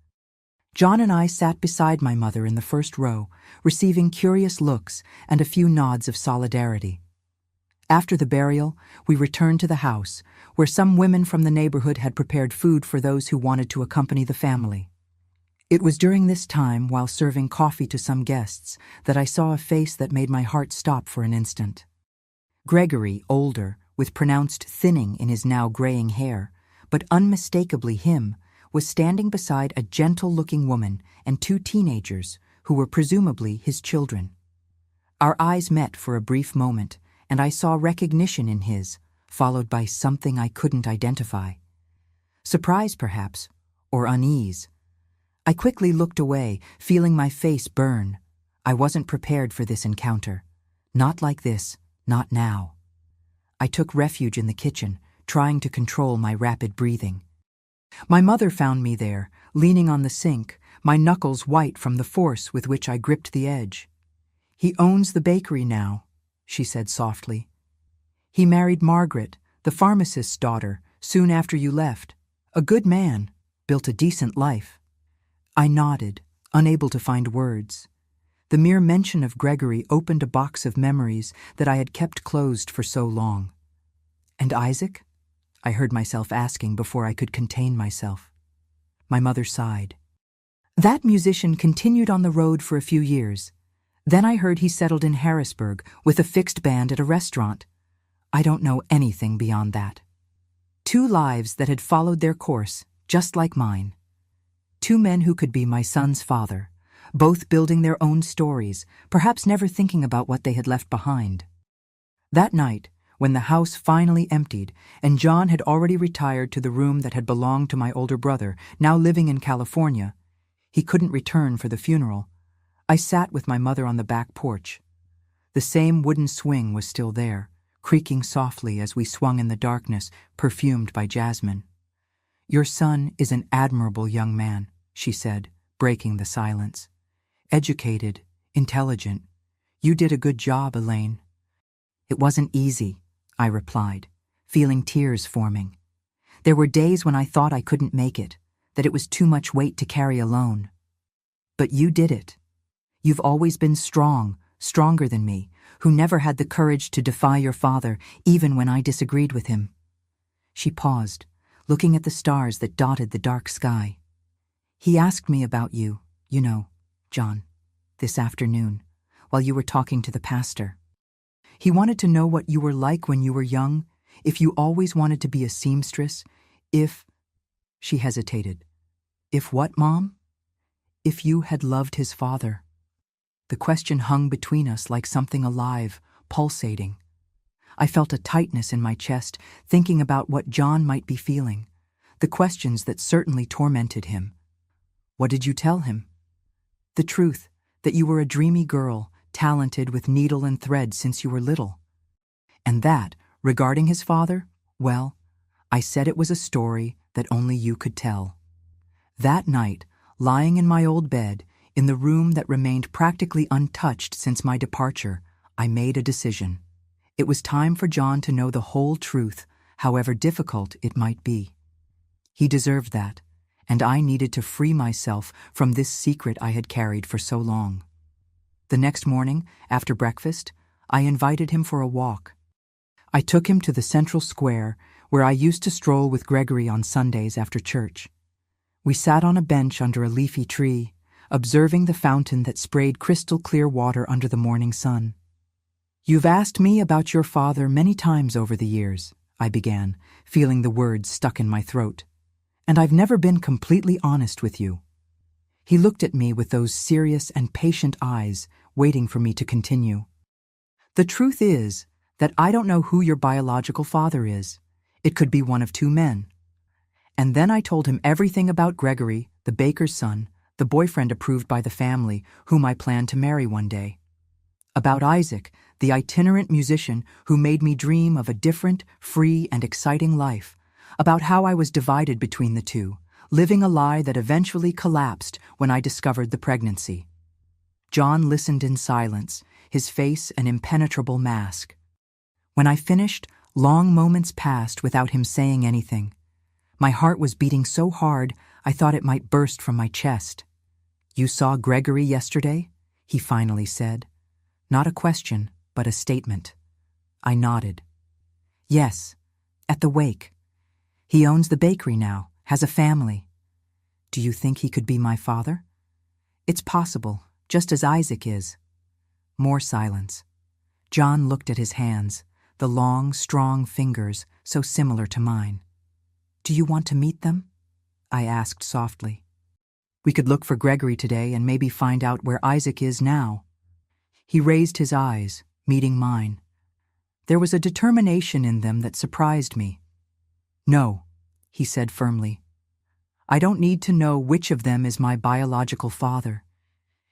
John and I sat beside my mother in the first row, receiving curious looks and a few nods of solidarity. After the burial, we returned to the house, where some women from the neighborhood had prepared food for those who wanted to accompany the family. It was during this time, while serving coffee to some guests, that I saw a face that made my heart stop for an instant. Gregory, older, with pronounced thinning in his now graying hair, but unmistakably him, was standing beside a gentle-looking woman and two teenagers who were presumably his children. Our eyes met for a brief moment, and I saw recognition in his, followed by something I couldn't identify. Surprise, perhaps, or unease. I quickly looked away, feeling my face burn. I wasn't prepared for this encounter. Not like this, not now. I took refuge in the kitchen, trying to control my rapid breathing. My mother found me there, leaning on the sink, my knuckles white from the force with which I gripped the edge. "He owns the bakery now," she said softly. "He married Margaret, the pharmacist's daughter, soon after you left. A good man, built a decent life." I nodded, unable to find words. The mere mention of Gregory opened a box of memories that I had kept closed for so long. "And Isaac?" I heard myself asking before I could contain myself. My mother sighed. "That musician continued on the road for a few years. Then I heard he settled in Harrisburg with a fixed band at a restaurant. I don't know anything beyond that. Two lives that had followed their course, just like mine. Two men who could be my son's father, both building their own stories, perhaps never thinking about what they had left behind." That night, when the house finally emptied and John had already retired to the room that had belonged to my older brother, now living in California, he couldn't return for the funeral, I sat with my mother on the back porch. The same wooden swing was still there, creaking softly as we swung in the darkness, perfumed by jasmine. "Your son is an admirable young man," she said, breaking the silence. "Educated, intelligent. You did a good job, Elaine." "It wasn't easy," I replied, feeling tears forming. "There were days when I thought I couldn't make it, that it was too much weight to carry alone. But you did it. You've always been strong, stronger than me, who never had the courage to defy your father, even when I disagreed with him." She paused, looking at the stars that dotted the dark sky. "He asked me about you, John, this afternoon, while you were talking to the pastor. He wanted to know what you were like when you were young, if you always wanted to be a seamstress, if—" She hesitated. "If what, Mom?" "If you had loved his father." The question hung between us like something alive, pulsating. I felt a tightness in my chest, thinking about what John might be feeling, the questions that certainly tormented him. "What did you tell him?" "The truth, that you were a dreamy girl, talented with needle and thread since you were little. And that, regarding his father, well, I said it was a story that only you could tell." That night, lying in my old bed, in the room that remained practically untouched since my departure, I made a decision. It was time for John to know the whole truth, however difficult it might be. He deserved that, and I needed to free myself from this secret I had carried for so long. The next morning, after breakfast, I invited him for a walk. I took him to the central square where I used to stroll with Gregory on Sundays after church. We sat on a bench under a leafy tree, observing the fountain that sprayed crystal-clear water under the morning sun. "You've asked me about your father many times over the years," I began, feeling the words stuck in my throat. "And I've never been completely honest with you." He looked at me with those serious and patient eyes, waiting for me to continue. "The truth is that I don't know who your biological father is. It could be one of two men." And then I told him everything about Gregory, the baker's son, the boyfriend approved by the family, whom I planned to marry one day. About Isaac, the itinerant musician who made me dream of a different, free, and exciting life. About how I was divided between the two, living a lie that eventually collapsed when I discovered the pregnancy. John listened in silence, his face an impenetrable mask. When I finished, long moments passed without him saying anything. My heart was beating so hard I thought it might burst from my chest. "You saw Gregory yesterday?" he finally said. Not a question, but a statement. I nodded. "Yes, at the wake. He owns the bakery now, has a family. Do you think he could be my father?" "It's possible, just as Isaac is." More silence. John looked at his hands, the long, strong fingers so similar to mine. "Do you want to meet them?" I asked softly. "We could look for Gregory today and maybe find out where Isaac is now." He raised his eyes, meeting mine. There was a determination in them that surprised me. "No," he said firmly. "I don't need to know which of them is my biological father.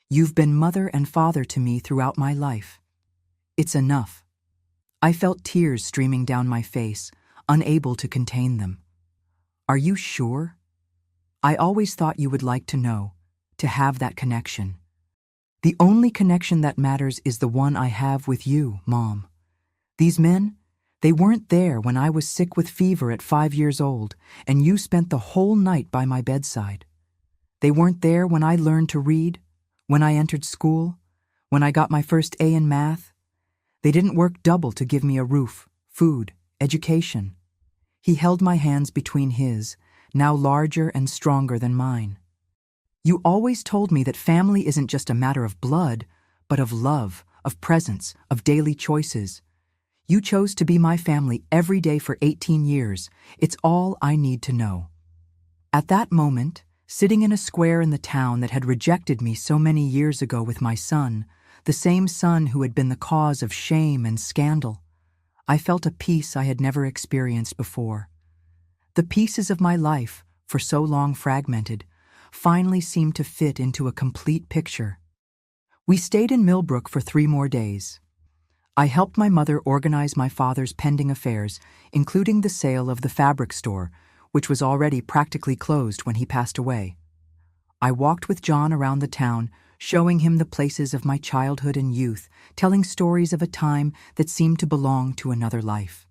You've been mother and father to me throughout my life. It's enough." I felt tears streaming down my face, unable to contain them. "Are you sure? I always thought you would like to know, to have that connection. The only connection that matters is the one I have with you, Mom. These men, They weren't there when I was sick with fever at 5 years old, and you spent the whole night by my bedside. They weren't there when I learned to read, when I entered school, when I got my first A in math. They didn't work double to give me a roof, food, education. He held my hands between his, now larger and stronger than mine. You always told me that family isn't just a matter of blood, but of love, of presence, of daily choices. You chose to be my family every day for 18 years. It's all I need to know. At that moment, sitting in a square in the town that had rejected me so many years ago with my son, the same son who had been the cause of shame and scandal, I felt a peace I had never experienced before. The pieces of my life, for so long fragmented, finally seemed to fit into a complete picture. We stayed in Millbrook for 3 more days. I helped my mother organize my father's pending affairs, including the sale of the fabric store, which was already practically closed when he passed away. I walked with John around the town, showing him the places of my childhood and youth, telling stories of a time that seemed to belong to another life.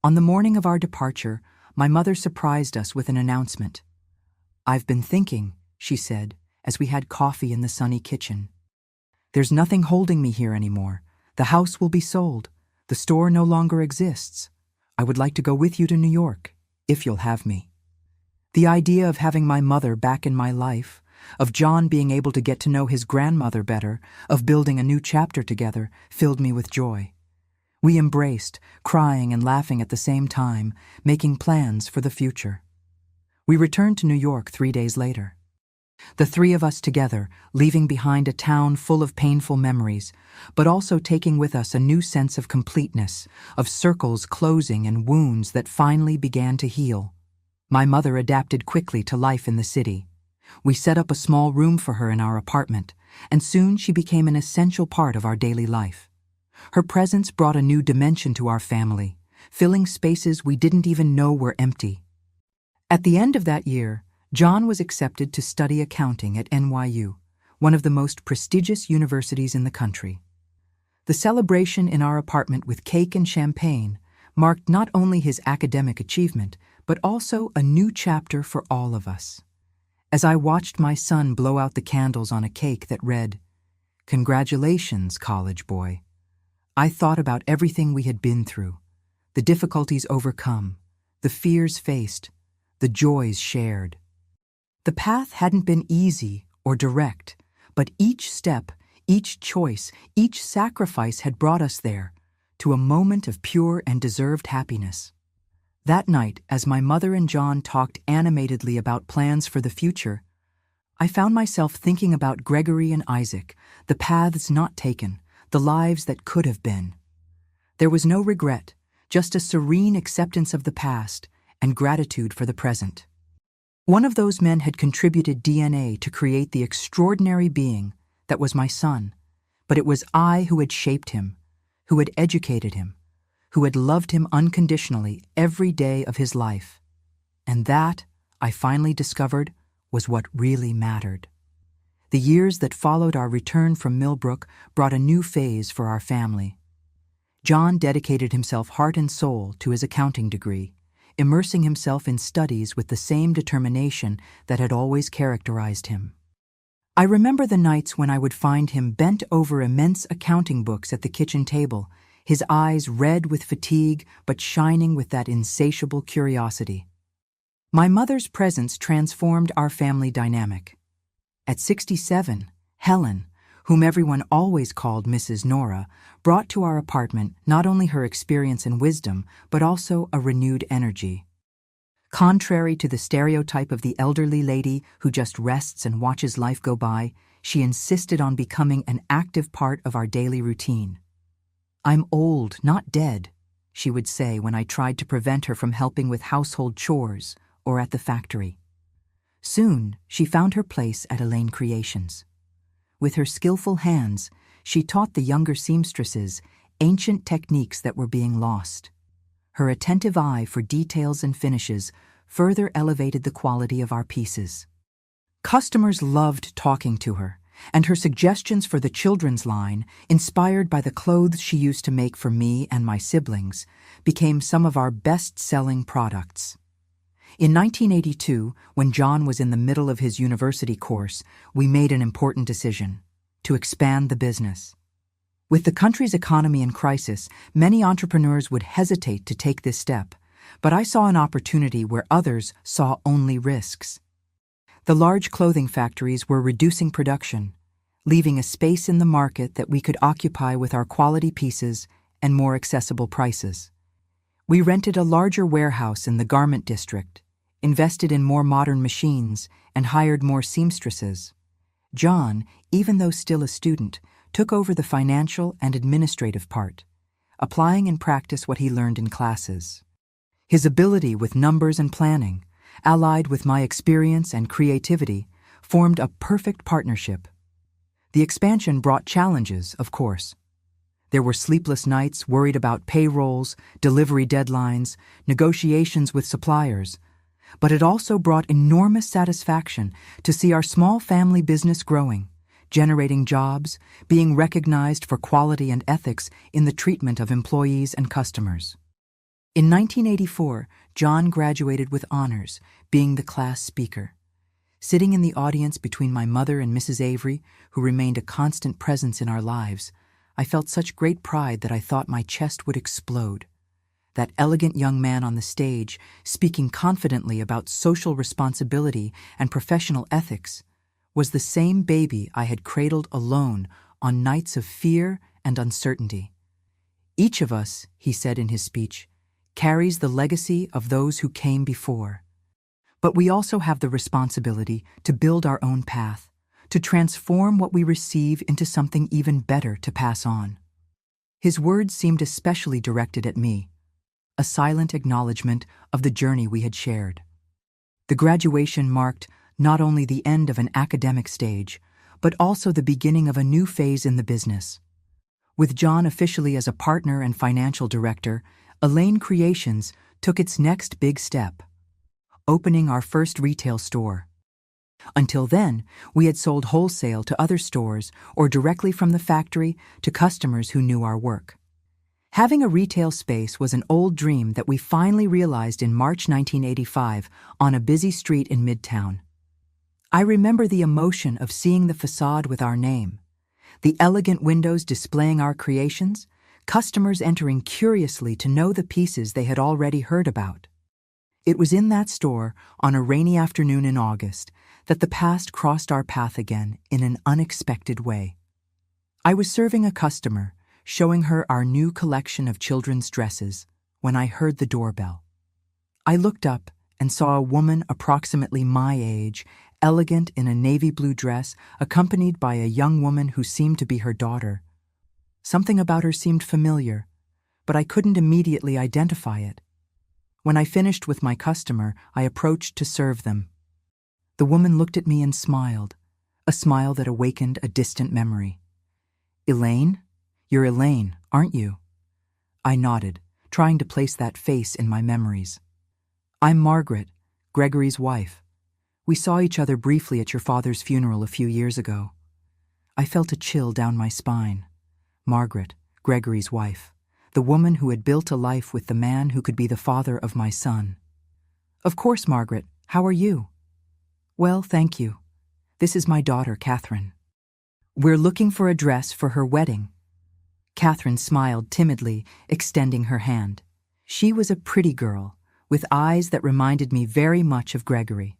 On the morning of our departure, my mother surprised us with an announcement. "I've been thinking," she said, as we had coffee in the sunny kitchen. "There's nothing holding me here anymore. The house will be sold. The store no longer exists. I would like to go with you to New York, if you'll have me." The idea of having my mother back in my life, of John being able to get to know his grandmother better, of building a new chapter together, filled me with joy. We embraced, crying and laughing at the same time, making plans for the future. We returned to New York 3 days later. The 3 of us together, leaving behind a town full of painful memories, but also taking with us a new sense of completeness, of circles closing and wounds that finally began to heal. My mother adapted quickly to life in the city. We set up a small room for her in our apartment, and soon she became an essential part of our daily life. Her presence brought a new dimension to our family, filling spaces we didn't even know were empty. At the end of that year, John was accepted to study accounting at NYU, one of the most prestigious universities in the country. The celebration in our apartment with cake and champagne marked not only his academic achievement, but also a new chapter for all of us. As I watched my son blow out the candles on a cake that read, "Congratulations, college boy," I thought about everything we had been through, the difficulties overcome, the fears faced, the joys shared. The path hadn't been easy or direct, but each step, each choice, each sacrifice had brought us there, to a moment of pure and deserved happiness. That night, as my mother and John talked animatedly about plans for the future, I found myself thinking about Gregory and Isaac, the paths not taken, the lives that could have been. There was no regret, just a serene acceptance of the past and gratitude for the present. One of those men had contributed DNA to create the extraordinary being that was my son, but it was I who had shaped him, who had educated him, who had loved him unconditionally every day of his life. And that, I finally discovered, was what really mattered. The years that followed our return from Millbrook brought a new phase for our family. John dedicated himself heart and soul to his accounting degree, immersing himself in studies with the same determination that had always characterized him. I remember the nights when I would find him bent over immense accounting books at the kitchen table, his eyes red with fatigue but shining with that insatiable curiosity. My mother's presence transformed our family dynamic. At 67, Helen, whom everyone always called Mrs. Nora, brought to our apartment not only her experience and wisdom, but also a renewed energy. Contrary to the stereotype of the elderly lady who just rests and watches life go by, she insisted on becoming an active part of our daily routine. "I'm old, not dead," she would say when I tried to prevent her from helping with household chores or at the factory. Soon, she found her place at Elaine Creations. With her skillful hands, she taught the younger seamstresses ancient techniques that were being lost. Her attentive eye for details and finishes further elevated the quality of our pieces. Customers loved talking to her, and her suggestions for the children's line, inspired by the clothes she used to make for me and my siblings, became some of our best-selling products. In 1982, when John was in the middle of his university course, we made an important decision: to expand the business. With the country's economy in crisis, many entrepreneurs would hesitate to take this step, but I saw an opportunity where others saw only risks. The large clothing factories were reducing production, leaving a space in the market that we could occupy with our quality pieces and more accessible prices. We rented a larger warehouse in the garment district, invested in more modern machines, and hired more seamstresses. John, even though still a student, took over the financial and administrative part, applying in practice what he learned in classes. His ability with numbers and planning, allied with my experience and creativity, formed a perfect partnership. The expansion brought challenges, of course. There were sleepless nights worried about payrolls, delivery deadlines, negotiations with suppliers, but it also brought enormous satisfaction to see our small family business growing, generating jobs, being recognized for quality and ethics in the treatment of employees and customers. In 1984, John graduated with honors, being the class speaker. Sitting in the audience between my mother and Mrs. Avery, who remained a constant presence in our lives, I felt such great pride that I thought my chest would explode. That elegant young man on the stage, speaking confidently about social responsibility and professional ethics, was the same baby I had cradled alone on nights of fear and uncertainty. Each of us, he said in his speech, carries the legacy of those who came before. But we also have the responsibility to build our own path, to transform what we receive into something even better to pass on. His words seemed especially directed at me, a silent acknowledgement of the journey we had shared. The graduation marked not only the end of an academic stage, but also the beginning of a new phase in the business. With John officially as a partner and financial director, Elaine Creations took its next big step, opening our first retail store. Until then, we had sold wholesale to other stores or directly from the factory to customers who knew our work. Having a retail space was an old dream that we finally realized in March 1985 on a busy street in Midtown. I remember the emotion of seeing the facade with our name, the elegant windows displaying our creations, customers entering curiously to know the pieces they had already heard about. It was in that store, on a rainy afternoon in August, that the past crossed our path again in an unexpected way. I was serving a customer, showing her our new collection of children's dresses, when I heard the doorbell. I looked up and saw a woman approximately my age, elegant in a navy blue dress, accompanied by a young woman who seemed to be her daughter. Something about her seemed familiar, but I couldn't immediately identify it. When I finished with my customer, I approached to serve them. The woman looked at me and smiled, a smile that awakened a distant memory. "Elaine? You're Elaine, aren't you?" I nodded, trying to place that face in my memories. "I'm Margaret, Gregory's wife. We saw each other briefly at your father's funeral a few years ago." I felt a chill down my spine. Margaret, Gregory's wife, the woman who had built a life with the man who could be the father of my son. "Of course, Margaret. How are you?" "Well, thank you. This is my daughter, Catherine. We're looking for a dress for her wedding." Catherine smiled timidly, extending her hand. She was a pretty girl, with eyes that reminded me very much of Gregory.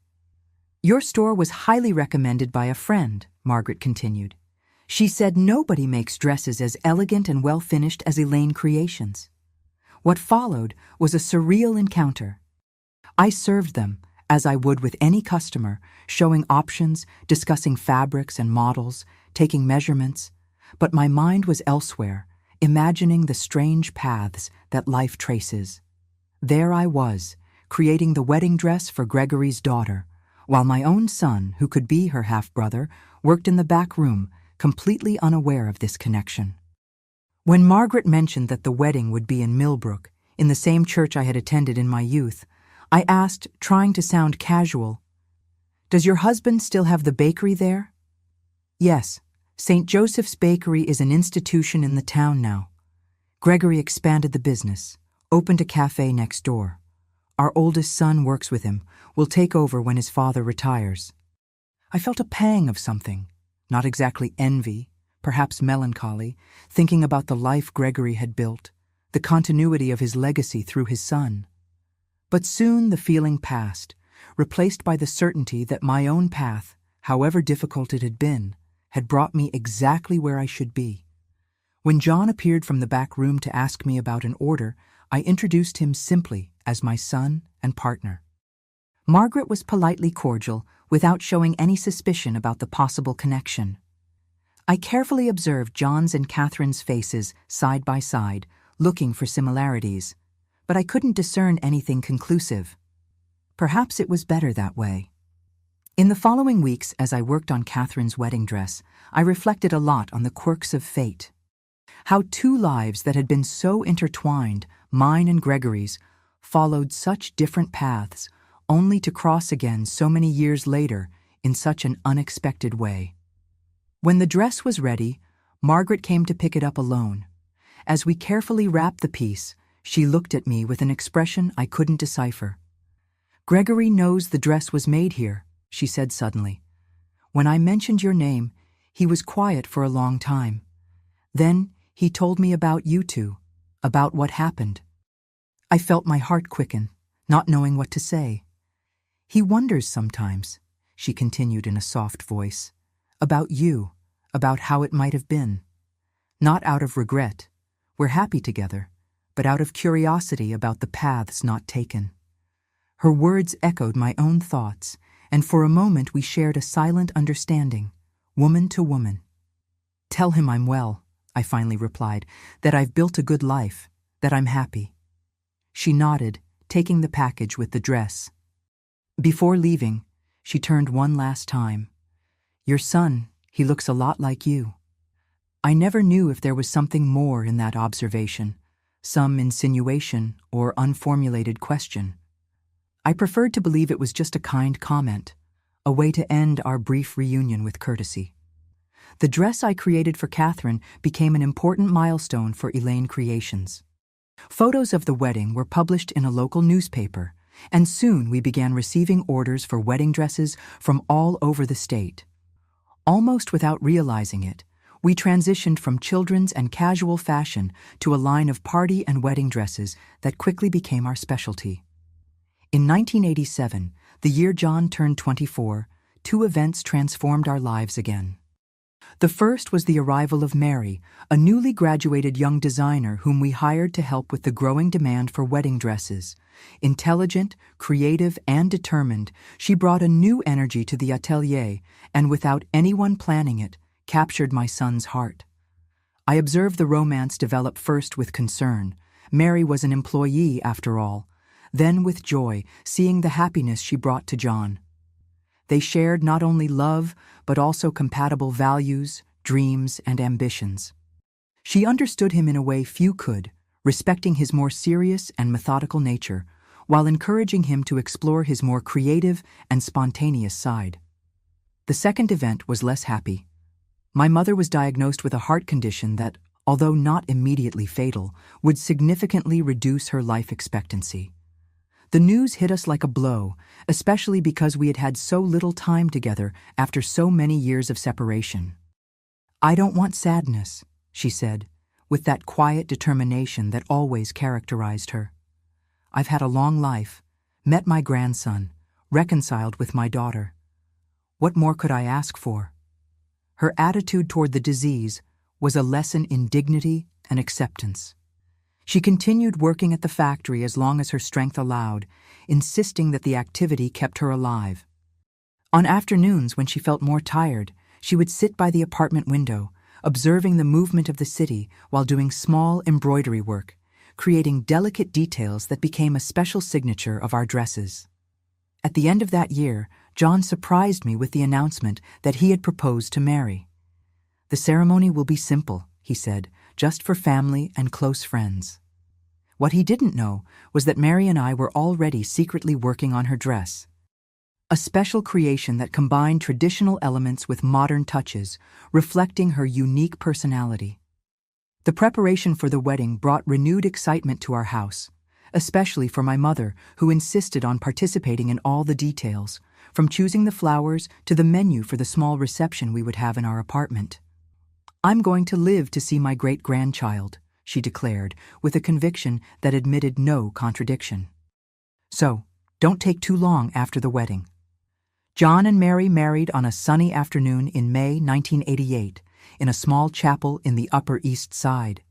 "Your store was highly recommended by a friend," Margaret continued. "She said nobody makes dresses as elegant and well-finished as Elaine Creations." What followed was a surreal encounter. I served them, as I would with any customer, showing options, discussing fabrics and models, taking measurements, but my mind was elsewhere, imagining the strange paths that life traces. There I was, creating the wedding dress for Gregory's daughter, while my own son, who could be her half-brother, worked in the back room, completely unaware of this connection. When Margaret mentioned that the wedding would be in Millbrook, in the same church I had attended in my youth, I asked, trying to sound casual, "Does your husband still have the bakery there?" Yes, St. Joseph's Bakery is an institution in the town now. Gregory expanded the business, opened a cafe next door. Our oldest son works with him, will take over when his father retires. I felt a pang of something, not exactly envy, perhaps melancholy, thinking about the life Gregory had built, the continuity of his legacy through his son. But soon the feeling passed, replaced by the certainty that my own path, however difficult it had been, had brought me exactly where I should be. When John appeared from the back room to ask me about an order, I introduced him simply as my son and partner. Margaret was politely cordial, without showing any suspicion about the possible connection. I carefully observed John's and Catherine's faces side by side, looking for similarities, but I couldn't discern anything conclusive. Perhaps it was better that way. In the following weeks, as I worked on Catherine's wedding dress, I reflected a lot on the quirks of fate. How two lives that had been so intertwined, mine and Gregory's, followed such different paths, only to cross again so many years later in such an unexpected way. When the dress was ready, Margaret came to pick it up alone. As we carefully wrapped the piece, she looked at me with an expression I couldn't decipher. "Gregory knows the dress was made here," she said suddenly. "When I mentioned your name, he was quiet for a long time. Then he told me about you two, about what happened." I felt my heart quicken, not knowing what to say. "He wonders sometimes," she continued in a soft voice, "about you, about how it might have been. Not out of regret, we're happy together, but out of curiosity about the paths not taken." Her words echoed my own thoughts, and for a moment we shared a silent understanding, woman to woman. "Tell him I'm well," I finally replied, "that I've built a good life, that I'm happy." She nodded, taking the package with the dress. Before leaving, she turned one last time. "Your son, he looks a lot like you." I never knew if there was something more in that observation, some insinuation or unformulated question. I preferred to believe it was just a kind comment, a way to end our brief reunion with courtesy. The dress I created for Catherine became an important milestone for Elaine Creations. Photos of the wedding were published in a local newspaper, and soon we began receiving orders for wedding dresses from all over the state. Almost without realizing it, we transitioned from children's and casual fashion to a line of party and wedding dresses that quickly became our specialty. In 1987, the year John turned 24, two events transformed our lives again. The first was the arrival of Mary, a newly graduated young designer whom we hired to help with the growing demand for wedding dresses. Intelligent, creative, and determined, she brought a new energy to the atelier and, without anyone planning it, captured my son's heart. I observed the romance develop first with concern. Mary was an employee, after all. Then with joy, seeing the happiness she brought to John. They shared not only love, but also compatible values, dreams, and ambitions. She understood him in a way few could, respecting his more serious and methodical nature, while encouraging him to explore his more creative and spontaneous side. The second event was less happy. My mother was diagnosed with a heart condition that, although not immediately fatal, would significantly reduce her life expectancy. The news hit us like a blow, especially because we had had so little time together after so many years of separation. "I don't want sadness," she said, with that quiet determination that always characterized her. "I've had a long life, met my grandson, reconciled with my daughter. What more could I ask for?" Her attitude toward the disease was a lesson in dignity and acceptance. She continued working at the factory as long as her strength allowed, insisting that the activity kept her alive. On afternoons when she felt more tired, she would sit by the apartment window, observing the movement of the city while doing small embroidery work, creating delicate details that became a special signature of our dresses. At the end of that year, John surprised me with the announcement that he had proposed to Mary. "The ceremony will be simple," he said, "just for family and close friends." What he didn't know was that Mary and I were already secretly working on her dress. a special creation that combined traditional elements with modern touches, reflecting her unique personality. The preparation for the wedding brought renewed excitement to our house, especially for my mother, who insisted on participating in all the details, from choosing the flowers to the menu for the small reception we would have in our apartment. "I'm going to live to see my great-grandchild," she declared, with a conviction that admitted no contradiction. "So, don't take too long after the wedding." John and Mary married on a sunny afternoon in May 1988 in a small chapel in the Upper East Side.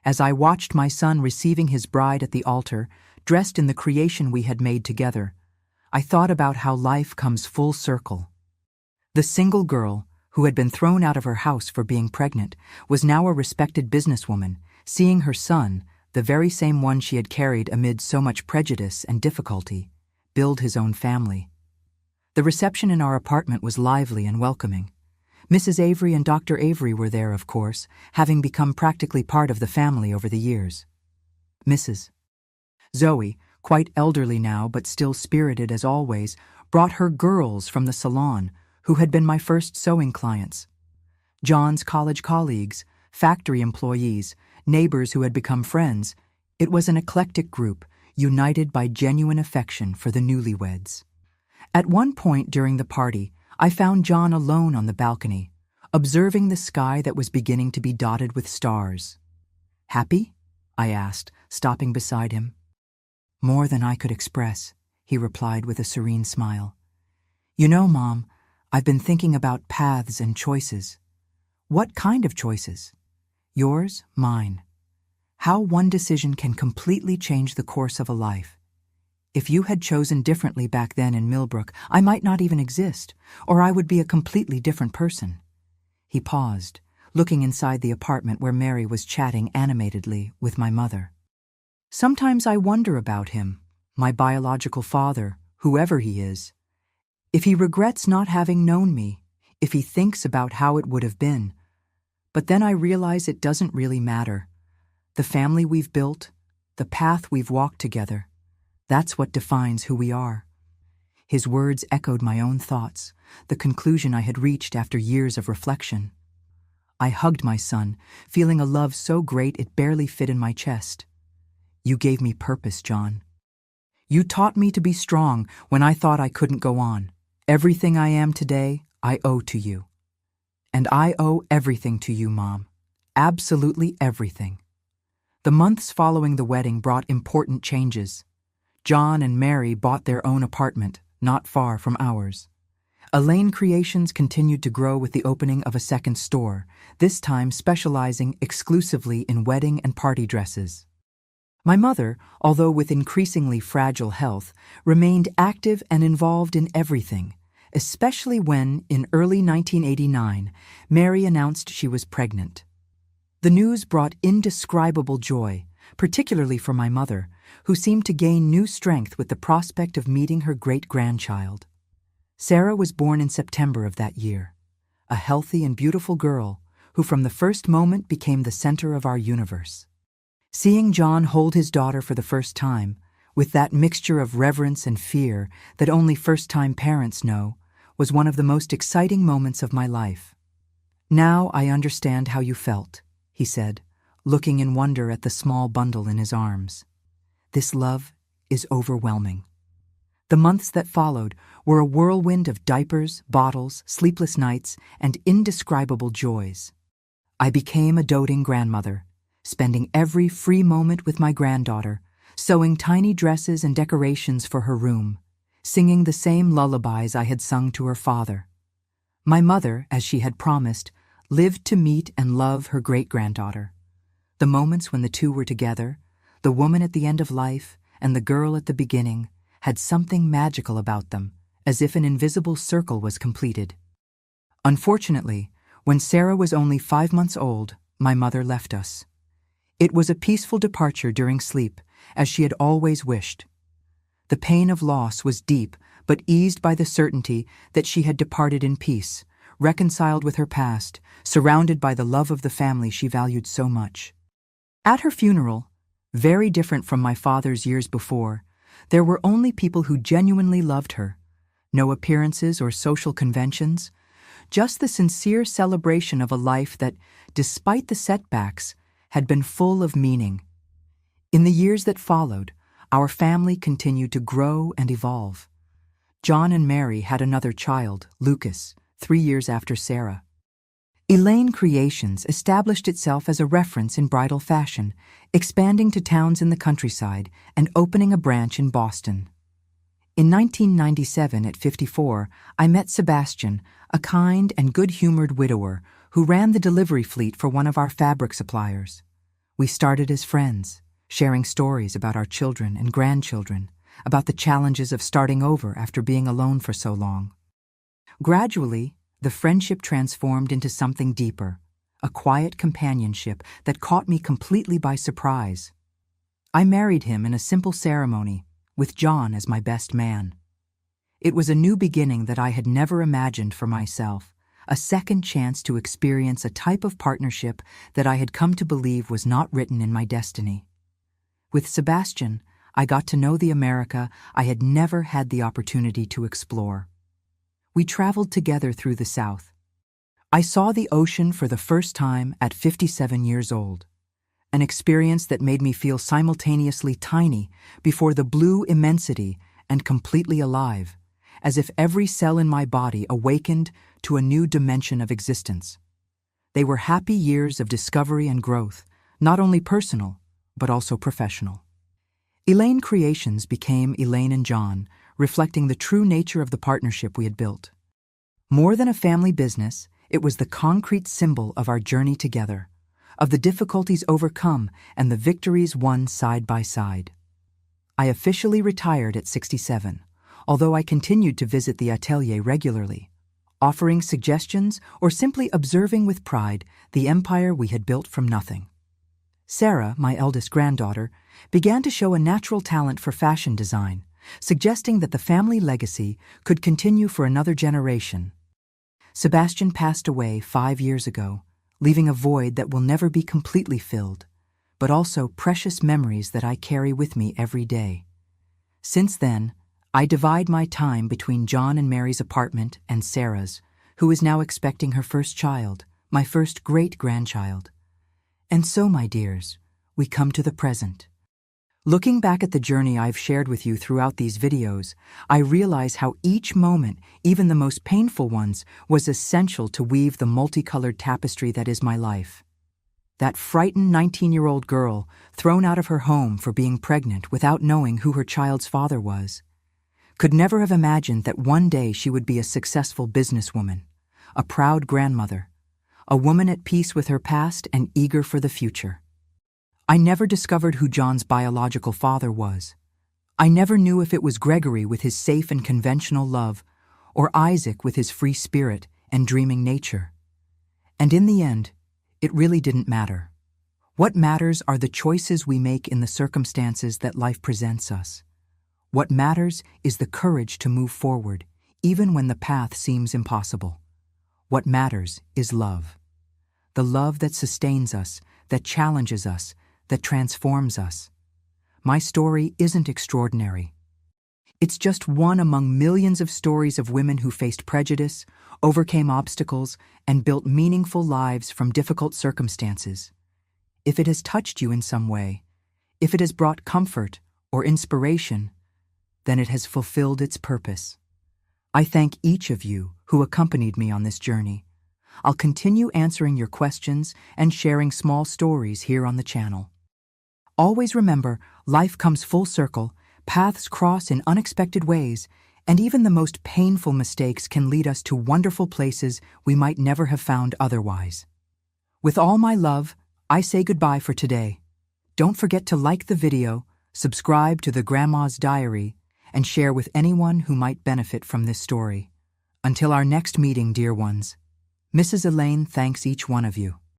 As I watched my son receiving his bride at the altar, dressed in the creation we had made together, I thought about how life comes full circle. The single girl, who had been thrown out of her house for being pregnant, was now a respected businesswoman, seeing her son, the very same one she had carried amid so much prejudice and difficulty, build his own family. The reception in our apartment was lively and welcoming. Mrs. Avery and Dr. Avery were there, of course, having become practically part of the family over the years. Mrs. Zoe, quite elderly now but still spirited as always, brought her girls from the salon, who had been my first sewing clients. John's college colleagues, factory employees, neighbors who had become friends. It was an eclectic group, united by genuine affection for the newlyweds. At one point during the party, I found John alone on the balcony, observing the sky that was beginning to be dotted with stars. "Happy?" I asked, stopping beside him. "More than I could express," he replied with a serene smile. "You know, Mom, I've been thinking about paths and choices." "What kind of choices?" "Yours, mine. How one decision can completely change the course of a life. If you had chosen differently back then in Millbrook, I might not even exist, or I would be a completely different person." He paused, looking inside the apartment where Mary was chatting animatedly with my mother. "Sometimes I wonder about him, my biological father, whoever he is. If he regrets not having known me, if he thinks about how it would have been. But then I realize it doesn't really matter. The family we've built, the path we've walked together, that's what defines who we are." His words echoed my own thoughts, the conclusion I had reached after years of reflection. I hugged my son, feeling a love so great it barely fit in my chest. "You gave me purpose, John. You taught me to be strong when I thought I couldn't go on. Everything I am today, I owe to you. And I owe everything to you, Mom. Absolutely everything." The months following the wedding brought important changes. John and Mary bought their own apartment, not far from ours. Elaine Creations continued to grow with the opening of a second store, this time specializing exclusively in wedding and party dresses. My mother, although with increasingly fragile health, remained active and involved in everything, especially when, in early 1989, Mary announced she was pregnant. The news brought indescribable joy, particularly for my mother, who seemed to gain new strength with the prospect of meeting her great-grandchild. Sarah was born in September of that year, a healthy and beautiful girl who from the first moment became the center of our universe. Seeing John hold his daughter for the first time, with that mixture of reverence and fear that only first-time parents know, was one of the most exciting moments of my life. "Now I understand how you felt," he said, looking in wonder at the small bundle in his arms. "This love is overwhelming." The months that followed were a whirlwind of diapers, bottles, sleepless nights, and indescribable joys. I became a doting grandmother, spending every free moment with my granddaughter, sewing tiny dresses and decorations for her room, singing the same lullabies I had sung to her father. My mother, as she had promised, lived to meet and love her great-granddaughter. The moments when the two were together, the woman at the end of life and the girl at the beginning, had something magical about them, as if an invisible circle was completed. Unfortunately, when Sarah was only 5 months old, my mother left us. It was a peaceful departure during sleep, as she had always wished. The pain of loss was deep, but eased by the certainty that she had departed in peace, reconciled with her past, surrounded by the love of the family she valued so much. At her funeral, very different from my father's years before, there were only people who genuinely loved her, No appearances or social conventions, just the sincere celebration of a life that, despite the setbacks, had been full of meaning. In the years that followed, our family continued to grow and evolve. John and Mary had another child, Lucas, 3 years after Sarah. Elaine Creations established itself as a reference in bridal fashion, expanding to towns in the countryside and opening a branch in Boston. In 1997, at 54, I met Sebastian, a kind and good-humored widower who ran the delivery fleet for one of our fabric suppliers. We started as friends, sharing stories about our children and grandchildren, about the challenges of starting over after being alone for so long. Gradually, the friendship transformed into something deeper, a quiet companionship that caught me completely by surprise. I married him in a simple ceremony, with John as my best man. It was a new beginning that I had never imagined for myself, a second chance to experience a type of partnership that I had come to believe was not written in my destiny. With Sebastian, I got to know the America I had never had the opportunity to explore. We traveled together through the South. I saw the ocean for the first time at 57 years old, an experience that made me feel simultaneously tiny before the blue immensity and completely alive, as if every cell in my body awakened to a new dimension of existence. They were happy years of discovery and growth, not only personal, but also professional. Elaine Creations became Elaine and John, reflecting the true nature of the partnership we had built. More than a family business, it was the concrete symbol of our journey together, of the difficulties overcome and the victories won side by side. I officially retired at 67, although I continued to visit the atelier regularly, offering suggestions or simply observing with pride the empire we had built from nothing. Sarah, my eldest granddaughter, began to show a natural talent for fashion design, suggesting that the family legacy could continue for another generation. Sebastian passed away 5 years ago, leaving a void that will never be completely filled, but also precious memories that I carry with me every day. Since then, I divide my time between John and Mary's apartment and Sarah's, who is now expecting her first child, my first great-grandchild. And so, my dears, we come to the present. Looking back at the journey I've shared with you throughout these videos, I realize how each moment, even the most painful ones, was essential to weave the multicolored tapestry that is my life. That frightened 19-year-old girl, thrown out of her home for being pregnant without knowing who her child's father was, could never have imagined that one day she would be a successful businesswoman, a proud grandmother, a woman at peace with her past and eager for the future. I never discovered who John's biological father was. I never knew if it was Gregory with his safe and conventional love, or Isaac with his free spirit and dreaming nature. And in the end, it really didn't matter. What matters are the choices we make in the circumstances that life presents us. What matters is the courage to move forward, even when the path seems impossible. What matters is love. The love that sustains us, that challenges us, that transforms us. My story isn't extraordinary. It's just one among millions of stories of women who faced prejudice, overcame obstacles, and built meaningful lives from difficult circumstances. If it has touched you in some way, if it has brought comfort or inspiration, then it has fulfilled its purpose. I thank each of you who accompanied me on this journey. I'll continue answering your questions and sharing small stories here on the channel. Always remember, life comes full circle, paths cross in unexpected ways, and even the most painful mistakes can lead us to wonderful places we might never have found otherwise. With all my love, I say goodbye for today. Don't forget to like the video, subscribe to the Grandma's Diary, and share with anyone who might benefit from this story. Until our next meeting, dear ones, Mrs. Elaine thanks each one of you.